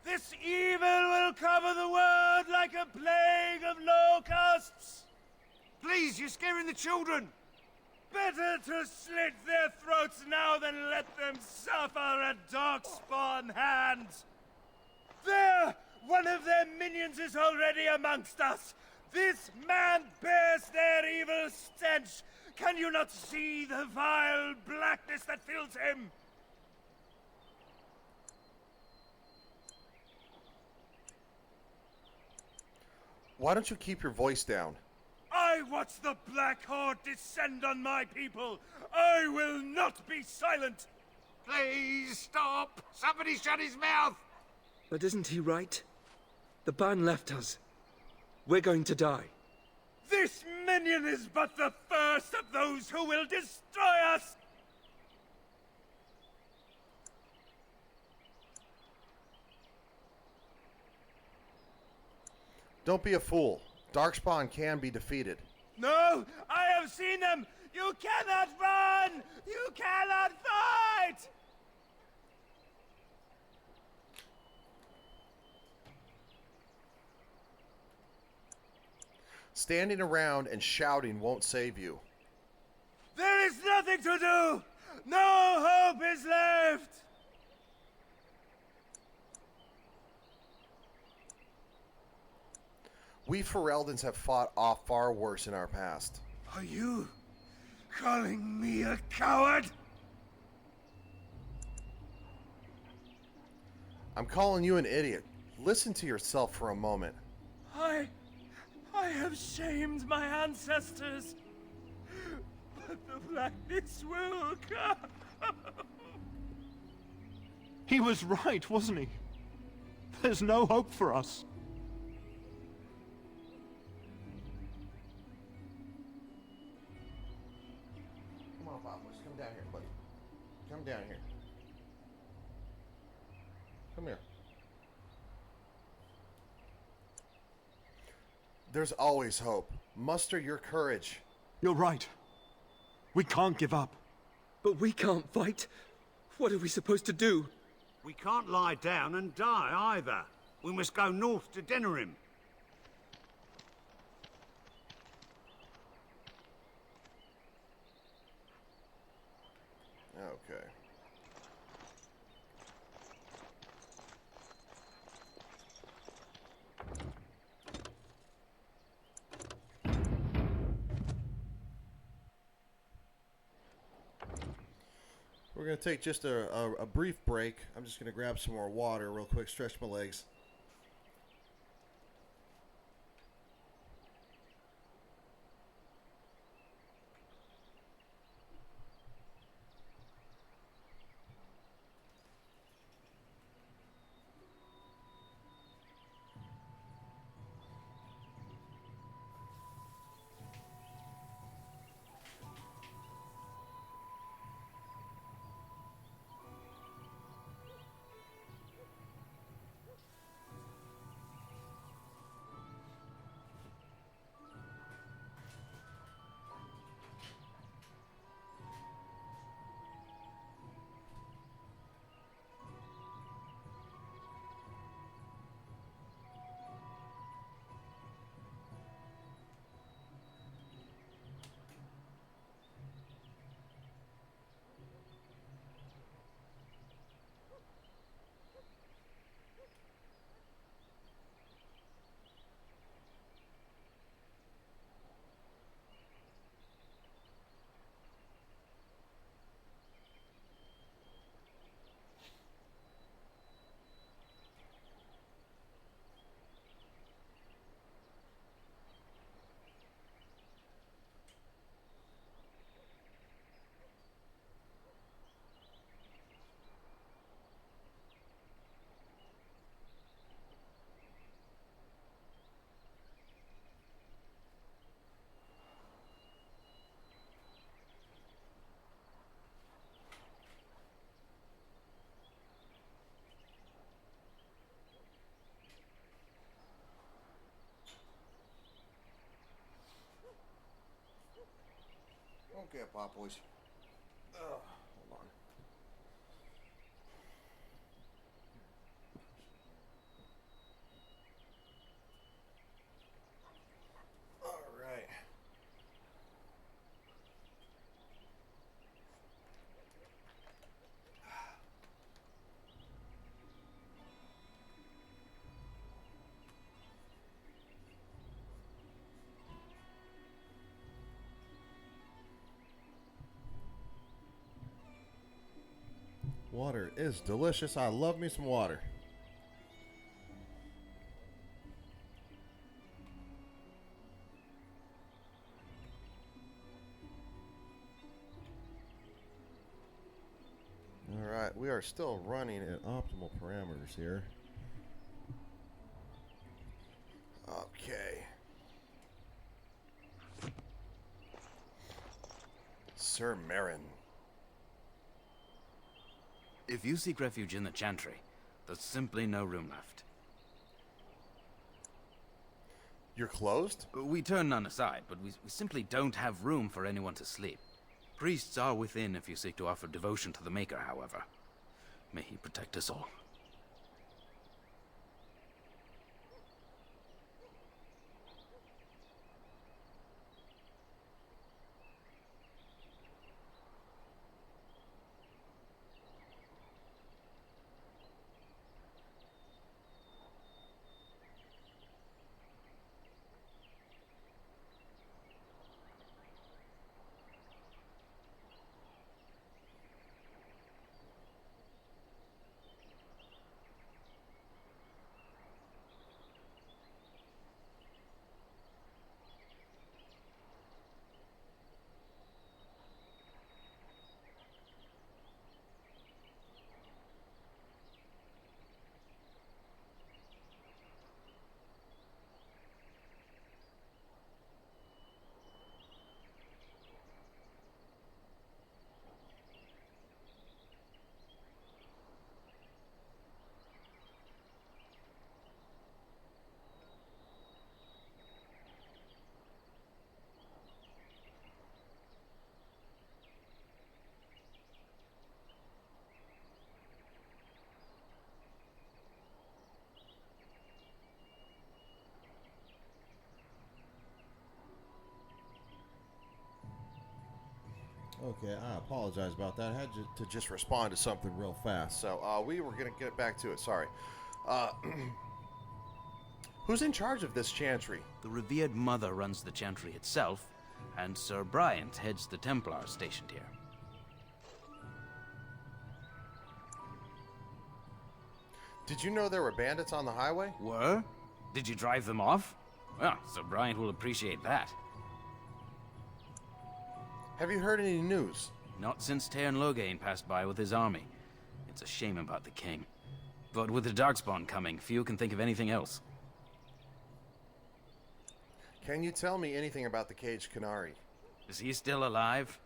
This evil will cover the world like a plague of locusts. Please, you're scaring the children. Better to slit their throats now than let them suffer at Darkspawn hands. There! One of their minions is already amongst us. This man bears their evil stench. Can you not see the vile blackness that fills him? Why don't you keep your voice down? I watch the Black Horde descend on my people. I will not be silent. Please stop. Somebody shut his mouth. But isn't he right? The ban left us. We're going to die. This minion is but the first of those who will destroy us. Don't be a fool. Darkspawn can be defeated. No, I have seen them. You cannot run. You cannot fight. Standing around and shouting won't save you. There is nothing to do. No hope is left. We Fereldans have fought off far worse in our past. Are you calling me a coward? I'm calling you an idiot. Listen to yourself for a moment. I have shamed my ancestors, but the blackness will come. He was right, wasn't he? There's no hope for us. Come on, Pop. Let's come down here, buddy. Come down here. Come here. There's always hope. Muster your courage. You're right. We can't give up. But we can't fight. What are we supposed to do? We can't lie down and die either. We must go north to Denerim. Okay. We're going to take just a brief break. I'm just going to grab some more water real quick, stretch my legs. Okay, Pop Boys. Hold on. All right. Water is delicious. I love me some water. All right, we are still running at optimal parameters here. Okay. Sir Marin. If you seek refuge in the Chantry, there's simply no room left. You're closed? We turn none aside, but we simply don't have room for anyone to sleep. Priests are within if you seek to offer devotion to the Maker, however. May he protect us all. Okay, I apologize about that. I had to just Respond to something real fast. So we were going to get back to it. Sorry. Who's in charge of this chantry? The revered mother runs the chantry itself, and Sir Bryant heads the Templars stationed here. Did you know there were bandits on the highway? Were? Did you drive them off? Well, Sir Bryant will appreciate that. Have you heard any news? Not since Tairn Loghain passed by with his army. It's a shame about the king. But with the Darkspawn coming, few can think of anything else. Can you tell me anything about the caged Canary? Is he still alive?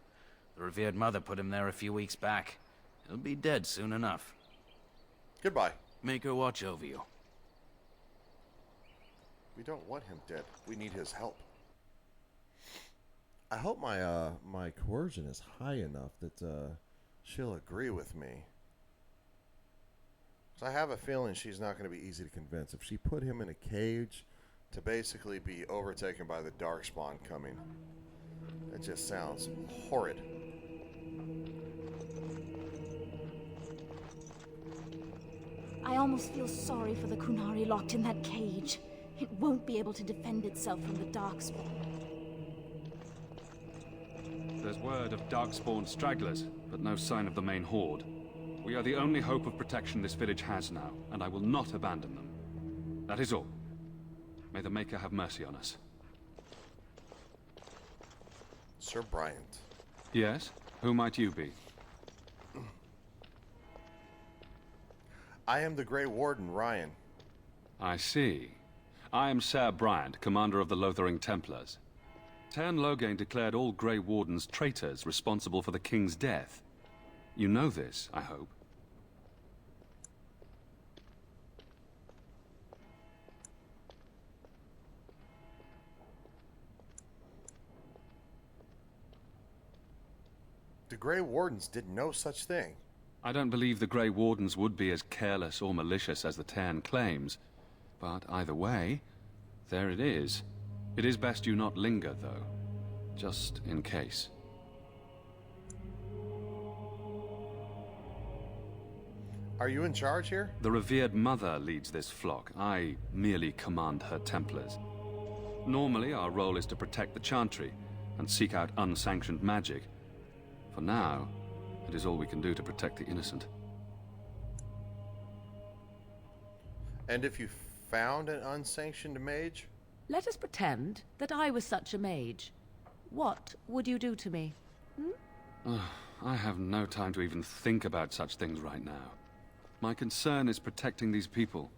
The revered mother put him there a few weeks back. He'll be dead soon enough. Goodbye. Make her watch over you. We don't want him dead. We need his help. I hope my my coercion is high enough that she'll agree with me. 'Cause I have a feeling she's not going to be easy to convince. If she put him in a cage to basically be overtaken by the Darkspawn coming, it just sounds horrid. I almost feel sorry for the Kunari locked in that cage. It won't be able to defend itself from the Darkspawn. There's word of Darkspawn stragglers, but no sign of the main horde. We are the only hope of protection this village has now, and I will not abandon them. That is all. May the Maker have mercy on us. Sir Bryant. Yes? Who might you be? I am the Grey Warden, Ryan. I see. I am Sir Bryant, commander of the Lothering Templars. Tairn Loghain declared all Grey Wardens traitors responsible for the king's death. You know this, I hope. The Grey Wardens did no such thing. I don't believe the Grey Wardens would be as careless or malicious as the Tairn claims. But either way, there it is. It is best you not linger, though. Just in case. Are you in charge here? The revered mother leads this flock. I merely command her Templars. Normally, our role is to protect the Chantry and seek out unsanctioned magic. For now, it is all we can do to protect the innocent. And if you found an unsanctioned mage? Let us pretend that I was such a mage. What would you do to me? I have no time to even think about such things right now. My concern is protecting these people.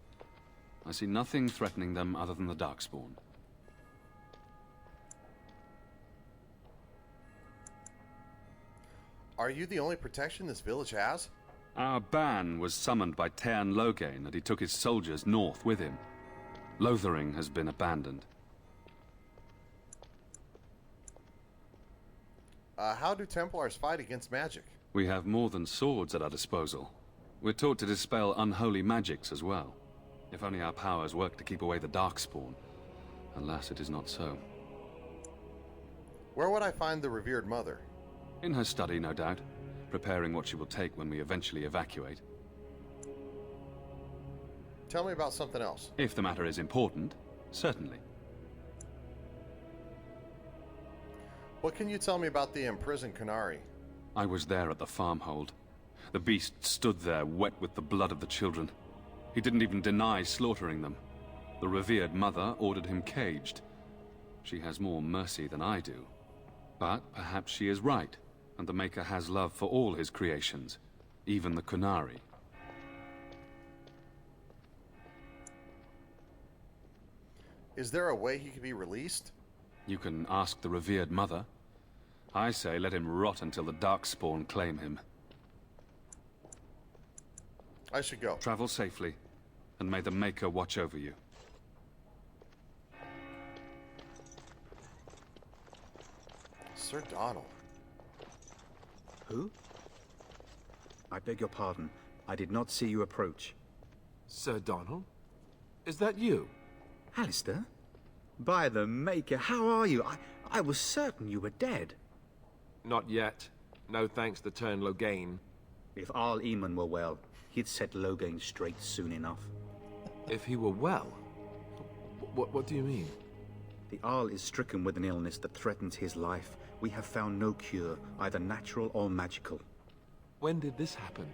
I see nothing threatening them other than the Darkspawn. Are you the only protection this village has? Our ban was summoned by Tairn Loghain, and he took his soldiers north with him. Lothering has been abandoned. How do Templars fight against magic? We have more than swords at our disposal. We're taught to dispel unholy magics as well. If only our powers work to keep away the Darkspawn. Alas, it is not so. Where would I find the revered mother? In her study, no doubt. Preparing what she will take when we eventually evacuate. Tell me about something else. If the matter is important, certainly. What can you tell me about the imprisoned Canary? I was there at the farmhold. The beast stood there, wet with the blood of the children. He didn't even deny slaughtering them. The revered mother ordered him caged. She has more mercy than I do. But perhaps she is right, and the Maker has love for all his creations, even the Canary. Is there a way he could be released? You can ask the revered mother. I say let him rot until the Darkspawn claim him. I should go. Travel safely, and may the Maker watch over you. Sir Donald. Who? I beg your pardon. I did not see you approach. Sir Donald? Is that you? Alistair? By the Maker, how are you? I was certain you were dead. Not yet. No thanks to Turn Loghain. If Arl Eamon were well, he'd set Loghain straight soon enough. If he were well? What do you mean? The Arl is stricken with an illness that threatens his life. We have found no cure, either natural or magical. When did this happen?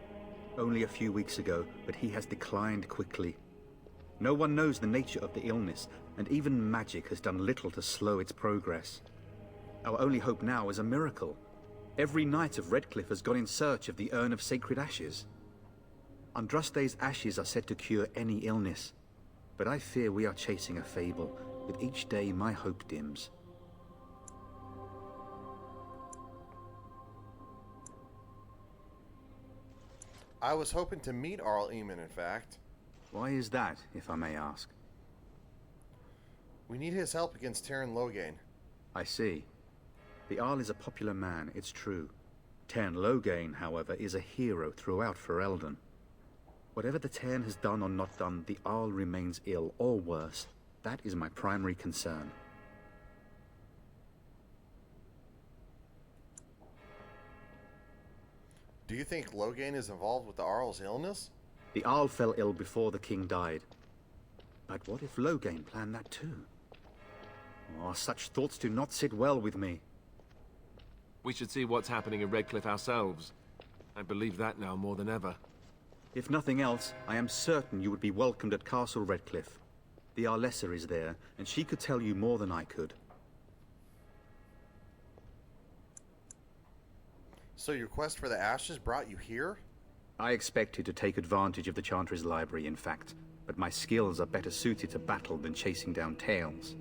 Only a few weeks ago, but he has declined quickly. No one knows the nature of the illness, and even magic has done little to slow its progress. Our only hope now is a miracle. Every knight of Redcliffe has gone in search of the Urn of Sacred Ashes. Andraste's ashes are said to cure any illness, but I fear we are chasing a fable. With each day, my hope dims. I was hoping to meet Arl Eamon, in fact. Why is that, if I may ask? We need his help against Teyrn Loghain. I see. The Arl is a popular man, it's true. Teyrn Loghain, however, is a hero throughout Ferelden. Whatever the Teyrn has done or not done, the Arl remains ill, or worse. That is my primary concern. Do you think Loghain is involved with the Arl's illness? The Arl fell ill before the king died. But what if Loghain planned that too? Oh, such thoughts do not sit well with me. We should see what's happening in Redcliffe ourselves. I believe that now more than ever. If nothing else, I am certain you would be welcomed at Castle Redcliffe. The Arlessa is there, and she could tell you more than I could. So your quest for the ashes brought you here? I expected to take advantage of the Chantry's library, in fact, but my skills are better suited to battle than chasing down tales.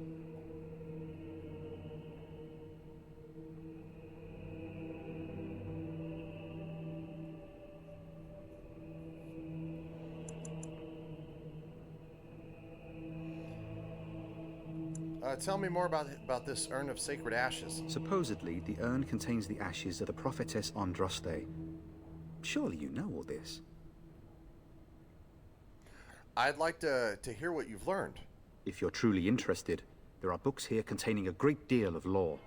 Tell me more about this Urn of Sacred Ashes. Supposedly, the urn contains the ashes of the prophetess Andraste. Surely you know all this. I'd like to hear what you've learned. If you're truly interested, there are books here containing a great deal of lore.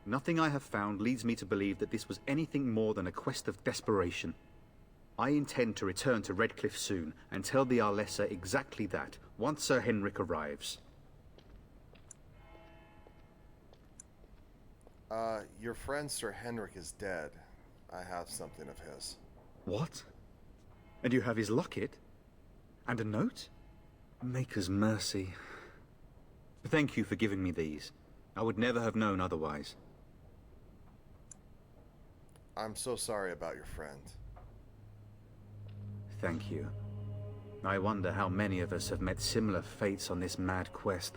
Nothing I have found leads me to believe that this was anything more than a quest of desperation. I intend to return to Redcliffe soon and tell the Arlessa exactly that, once Sir Henrik arrives. Your friend Sir Henrik is dead. I have something of his. What? And you have his locket? And a note? Maker's mercy. Thank you for giving me these. I would never have known otherwise. I'm so sorry about your friend. Thank you. I wonder how many of us have met similar fates on this mad quest.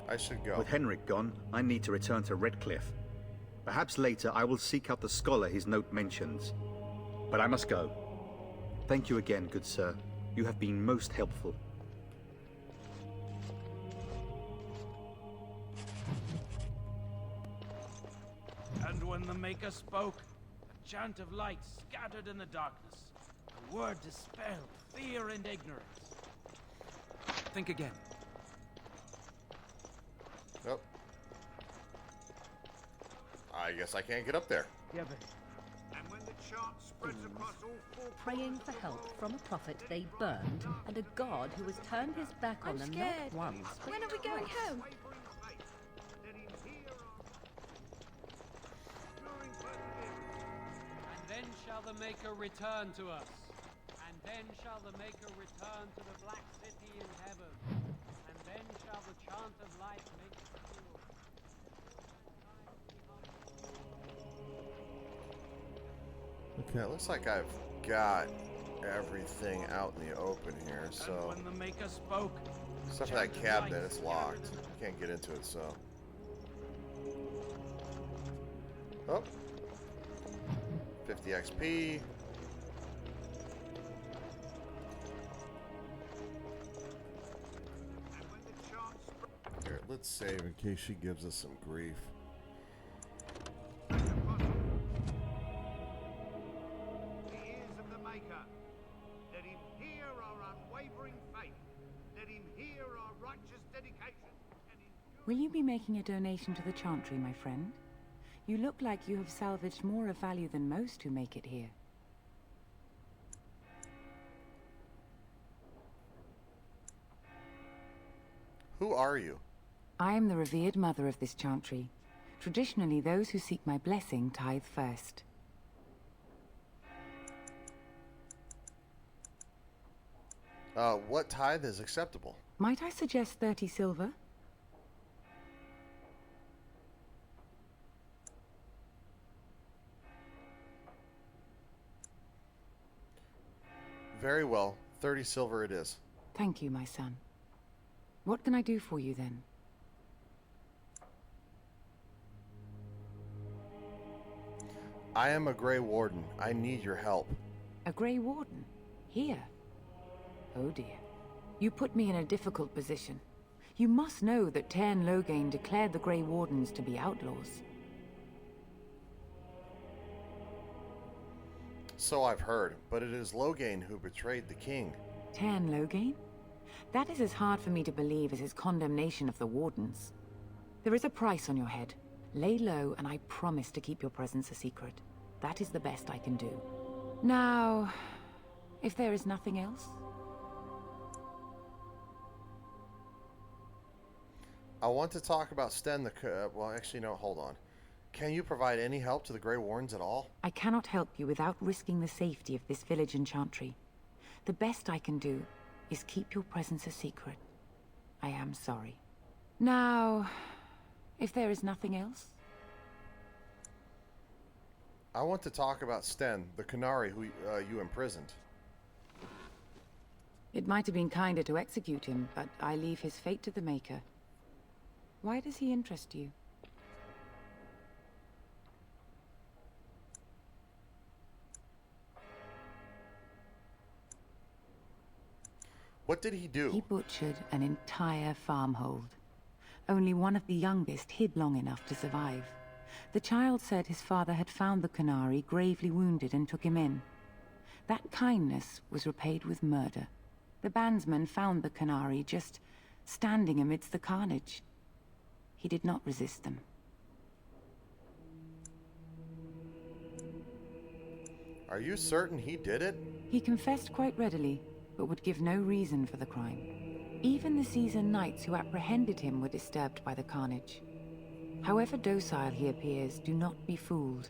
I should go. With Henrik gone, I need to return to Redcliffe. Perhaps later I will seek out the scholar his note mentions. But I must go. Thank you again, good sir. You have been most helpful. And when the Maker spoke, a chant of light scattered in the darkness. A word dispelled fear and ignorance. Think again. Nope. I guess I can't get up there. Yeah, but... And when the chant spreads across all four... Praying for help from a prophet they burned, and a god who has turned his back on them not once, but When are we going home? And then shall the Maker return to us. And then shall the Maker return to the Black City in heaven. And then shall the chant of light make it pure. Okay, it looks like I've got everything out in the open here, so... And when the Maker spoke... Except for that cabinet, it's locked. I can't get into it, so... Oh. 50 XP. Here, let's save in case she gives us some grief. Will you be making a donation to the Chantry, my friend? You look like you have salvaged more of value than most who make it here. Who are you? I am the revered mother of this chantry. Traditionally, those who seek my blessing tithe first. What tithe is acceptable? Might I suggest 30 silver? Very well. 30 silver it is. Thank you, my son. What can I do for you, then? I am a Grey Warden. I need your help. A Grey Warden? Here? Oh dear. You put me in a difficult position. You must know that Tairn Loghain declared the Grey Wardens to be outlaws. So I've heard, but it is Loghain who betrayed the king. Tairn Loghain? That is as hard for me to believe as his condemnation of the Wardens. There is a price on your head. Lay low, and I promise to keep your presence a secret. That is the best I can do. Now, if there is nothing else... I want to talk about Sten the... well, actually, no, hold on. Can you provide any help to the Grey Wardens at all? I cannot help you without risking the safety of this village and chantry. The best I can do is keep your presence a secret. I am sorry. Now, if there is nothing else... I want to talk about Sten, the Canary who you imprisoned. It might have been kinder to execute him, but I leave his fate to the Maker. Why does he interest you? What did he do? He butchered an entire farmhold. Only one of the youngest hid long enough to survive. The child said his father had found the Canary gravely wounded and took him in. That kindness was repaid with murder. The bandsman found the Canary just standing amidst the carnage. He did not resist them. Are you certain he did it? He confessed quite readily, but would give no reason for the crime. Even the seasoned knights who apprehended him were disturbed by the carnage. However docile he appears, do not be fooled.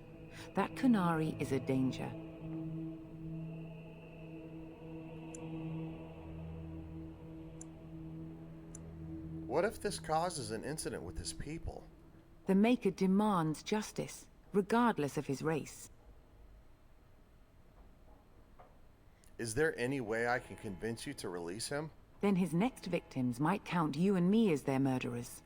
That Canary is a danger. What if this causes an incident with his people? The Maker demands justice, regardless of his race. Is there any way I can convince you to release him? Then his next victims might count you and me as their murderers.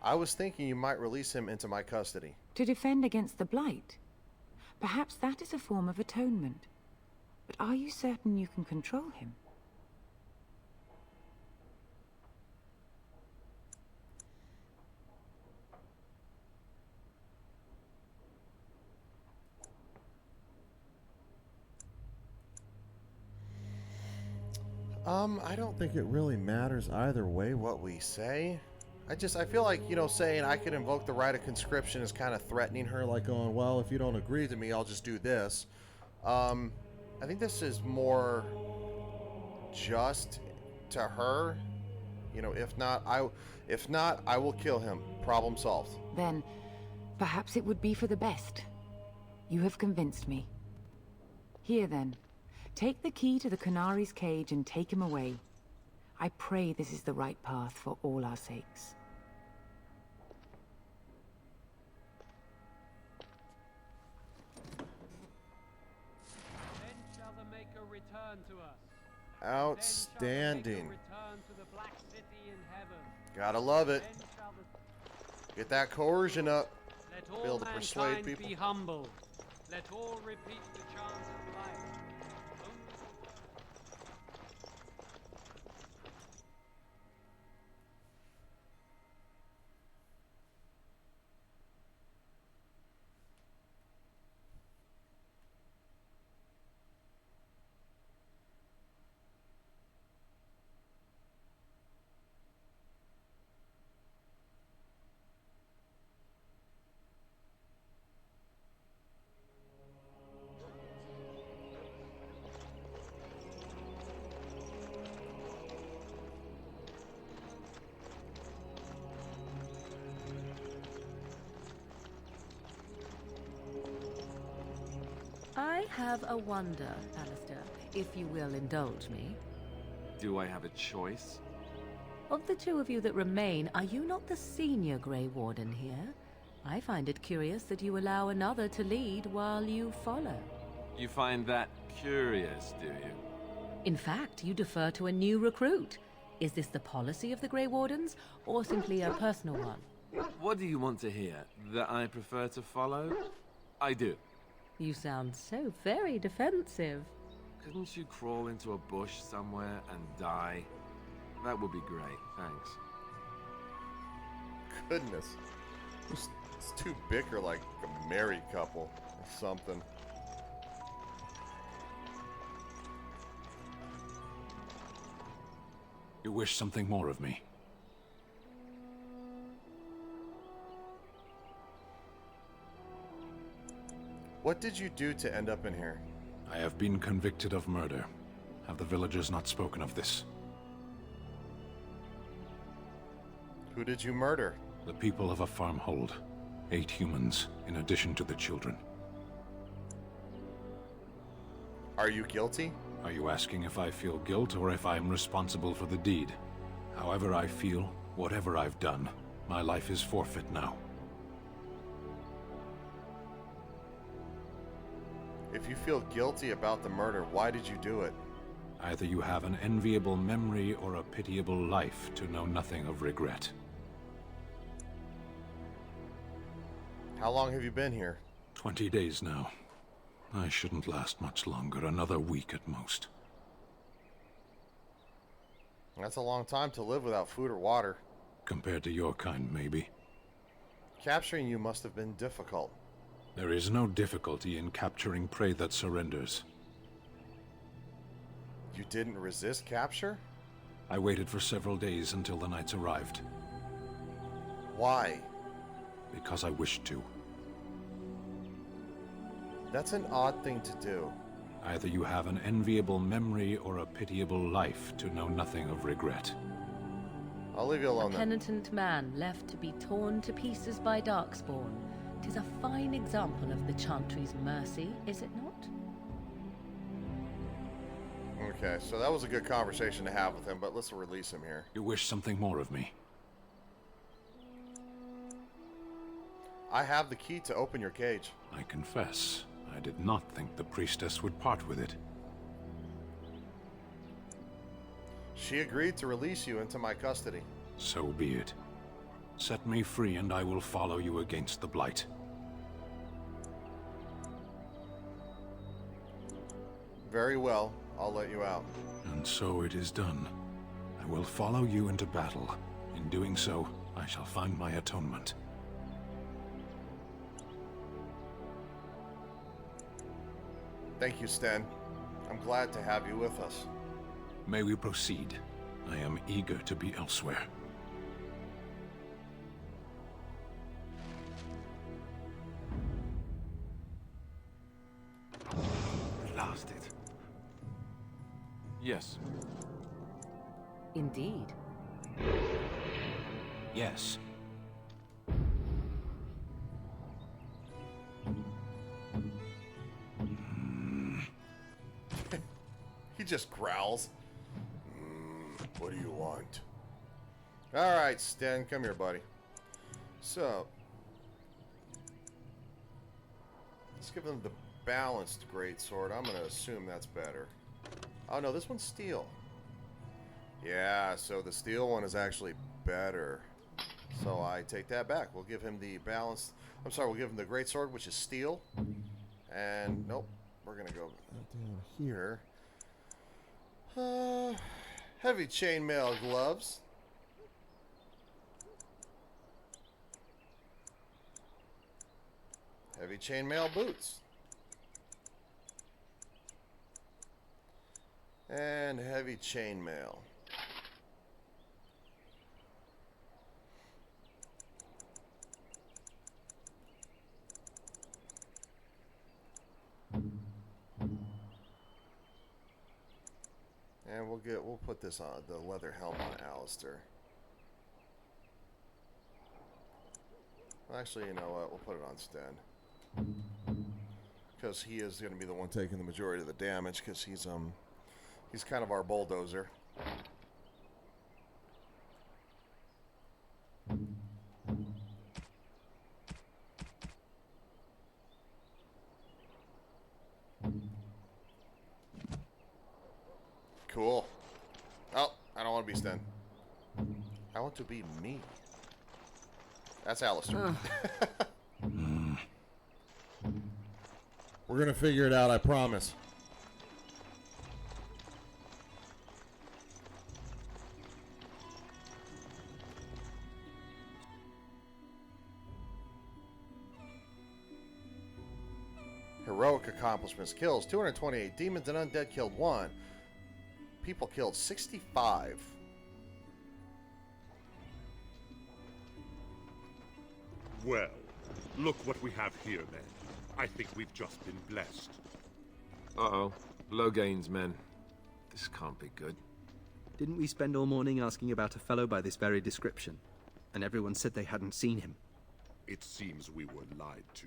I was thinking you might release him into my custody. To defend against the Blight? Perhaps that is a form of atonement. But are you certain you can control him? I don't think it really matters either way what we say. I feel like, saying I could invoke the right of conscription is kind of threatening her, like going, well, if you don't agree to me, I'll just do this. I think this is more just to her. If not, I will kill him. Problem solved. Then, perhaps it would be for the best. You have convinced me. Here then, take the key to the Canary's cage and take him away. I pray this is the right path for all our sakes. Then shall the Maker return to us. Outstanding. Return to the Black City in heaven. Gotta love it. Then shall the... Get that coercion up. Let Be all able to persuade mankind people. be humble. Let all repeat the chant of life. I have a wonder, Alistair, if you will indulge me. Do I have a choice? Of the two of you that remain, are you not the senior Grey Warden here? I find it curious that you allow another to lead while you follow. You find that curious, do you? In fact, you defer to a new recruit. Is this the policy of the Grey Wardens, or simply a personal one? What do you want to hear? That I prefer to follow? I do. You sound so very defensive. Couldn't you crawl into a bush somewhere and die? That would be great, thanks. Goodness. It's too bicker like a married couple or something. You wish something more of me? What did you do to end up in here? I have been convicted of murder. Have the villagers not spoken of this? Who did you murder? The people of a farmhold. 8 humans, in addition to the children. Are you guilty? Are you asking if I feel guilt or if I am responsible for the deed? However I feel, whatever I've done, my life is forfeit now. If you feel guilty about the murder, why did you do it? Either you have an enviable memory or a pitiable life to know nothing of regret. How long have you been here? 20 days now. I shouldn't last much longer, another week at most. That's a long time to live without food or water. Compared to your kind, maybe. Capturing you must have been difficult. There is no difficulty in capturing prey that surrenders. You didn't resist capture? I waited for several days until the knights arrived. Why? Because I wished to. That's an odd thing to do. Either you have an enviable memory or a pitiable life to know nothing of regret. I'll leave you alone then. A penitent man left to be torn to pieces by Darkspawn. 'Tis a fine example of the Chantry's mercy, is it not? Okay, so that was a good conversation to have with him, but let's release him here. You wish something more of me? I have the key to open your cage. I confess, I did not think the priestess would part with it. She agreed to release you into my custody. So be it. Set me free and I will follow you against the Blight. Very well, I'll let you out. And so it is done. I will follow you into battle. In doing so, I shall find my atonement. Thank you, Sten. I'm glad to have you with us. May we proceed? I am eager to be elsewhere. Lost it. Yes. Indeed. Yes. He just growls. What do you want? Alright, Sten, come here, buddy. So, let's give him the balanced greatsword. I'm going to assume that's better. Oh, no, this one's steel. Yeah, so the steel one is actually better. So I take that back. We'll give him the balanced... I'm sorry, we'll give him the greatsword, which is steel. And, nope, we're going to go down here. Heavy chainmail gloves. Heavy chainmail boots. And heavy chainmail. And we'll put this on the leather helmet on Alistair. Actually, you know what? We'll put it on Sten. because he is going to be the one taking the majority of the damage, because he's kind of our bulldozer. Cool. Oh, I don't want to be Sten. I want to be me. That's Alistair. We're gonna figure it out, I promise. Heroic accomplishments. Kills 228. Demons and undead killed 1. People killed 65. Well, look what we have here, then. I think we've just been blessed. Uh-oh. Loghain's men. This can't be good. Didn't we spend all morning asking about a fellow by this very description? And everyone said they hadn't seen him. It seems we were lied to.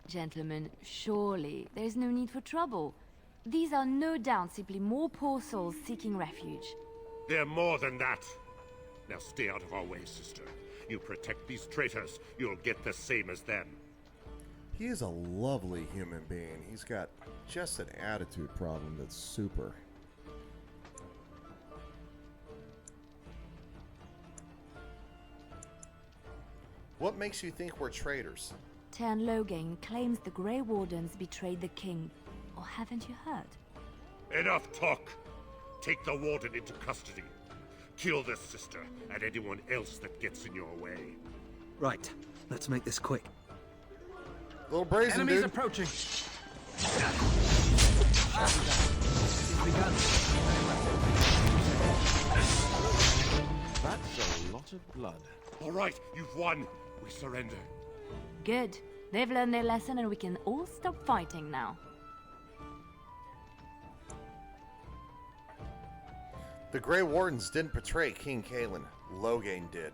Gentlemen, surely there's no need for trouble. These are no doubt simply more poor souls seeking refuge. They're more than that. Now stay out of our way, sister. You protect these traitors, you'll get the same as them. He is a lovely human being. He's got just an attitude problem that's super. What makes you think we're traitors? Tern Loghain claims the Grey Wardens betrayed the king. Or haven't you heard? Enough talk! Take the warden into custody. Kill this sister and anyone else that gets in your way. Right. Let's make this quick. A little brazen, Enemies dude. approaching. That's a lot of blood. All right, you've won. We surrender. Good. They've learned their lesson and we can all stop fighting now. The Grey Wardens didn't betray King Cailan. Loghain did.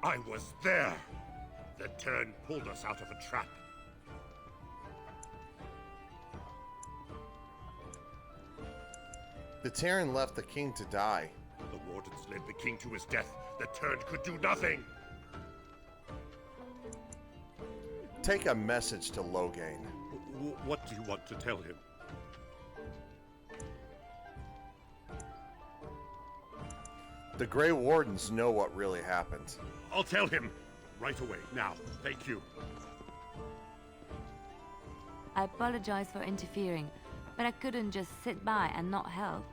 I was there. The Tern pulled us out of a trap. The Terran left the king to die. The Wardens led the king to his death. The Tern could do nothing. Take a message to Loghain. What do you want to tell him? The Grey Wardens know what really happened. I'll tell him. Right away, now. Thank you. I apologize for interfering, but I couldn't just sit by and not help.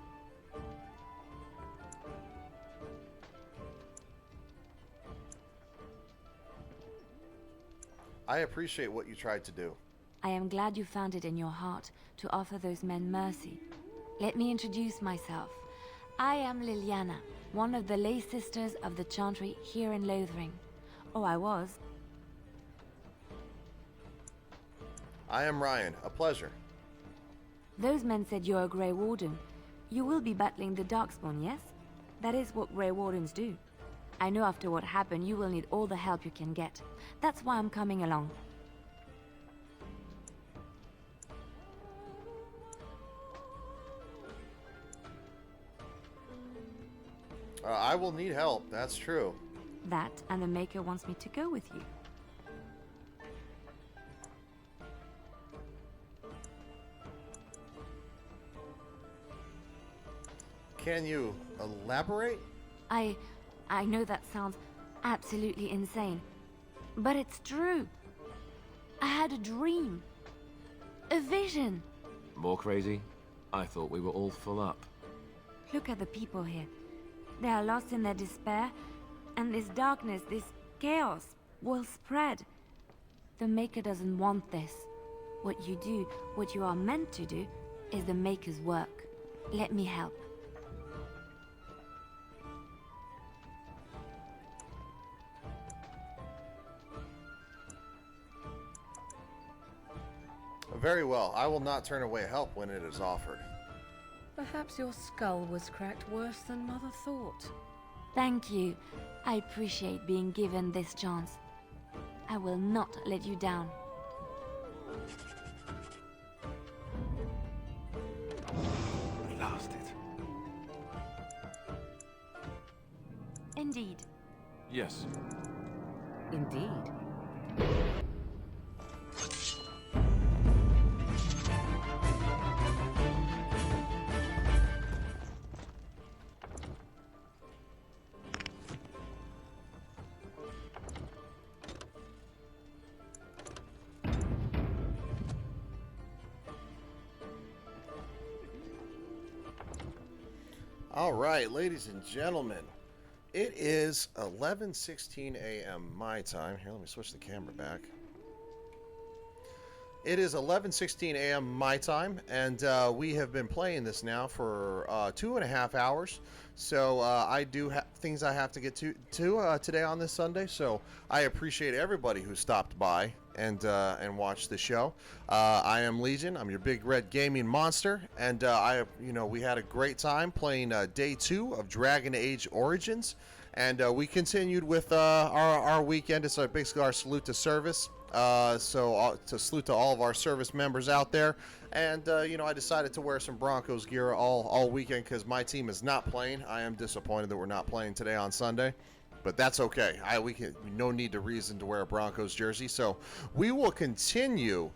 I appreciate what you tried to do. I am glad you found it in your heart to offer those men mercy. Let me introduce myself. I am Liliana, one of the lay sisters of the Chantry here in Lothering. Oh, I was. I am Ryan. A pleasure. Those men said you're a Grey Warden. You will be battling the Darkspawn, yes? That is what Grey Wardens do. I know after what happened, you will need all the help you can get. That's why I'm coming along. I will need help, that's true. That, and the Maker wants me to go with you. Can you elaborate? I know that sounds absolutely insane, but it's true. I had a dream. A vision. More crazy? I thought we were all full up. Look at the people here. They are lost in their despair, and this darkness, this chaos, will spread. The Maker doesn't want this. What you do, what you are meant to do, is the Maker's work. Let me help. Very well. I will not turn away help when it is offered. Perhaps your skull was cracked worse than Mother thought. Thank you. I appreciate being given this chance. I will not let you down. Indeed. Yes. Indeed. All right, ladies and gentlemen, it is 11:16 a.m. my time. Here, let me switch the camera back. It is 11:16 a.m. my time, and we have been playing this now for 2.5 hours. So I do have things I have to get to today on this Sunday. So I appreciate everybody who stopped by and watched the show. I am Legion. I'm your big red gaming monster, and we had a great time playing day 2 of Dragon Age Origins, and we continued with our weekend. It's basically our salute to service. To salute to all of our service members out there, and I decided to wear some Broncos gear all weekend because my team is not playing. I am disappointed that we're not playing today on Sunday, but that's okay. No need to reason to wear a Broncos jersey, so we will continue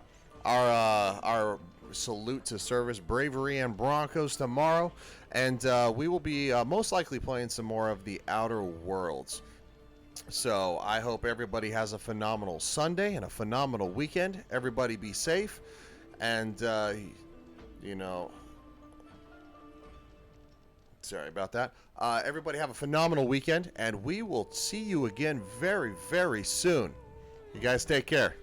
our salute to service, Bravery, and Broncos tomorrow, and we will be most likely playing some more of the Outer Worlds. So I hope everybody has a phenomenal Sunday and a phenomenal weekend. Everybody be safe, and sorry about that. Everybody have a phenomenal weekend, and we will see you again very, very soon. You guys take care.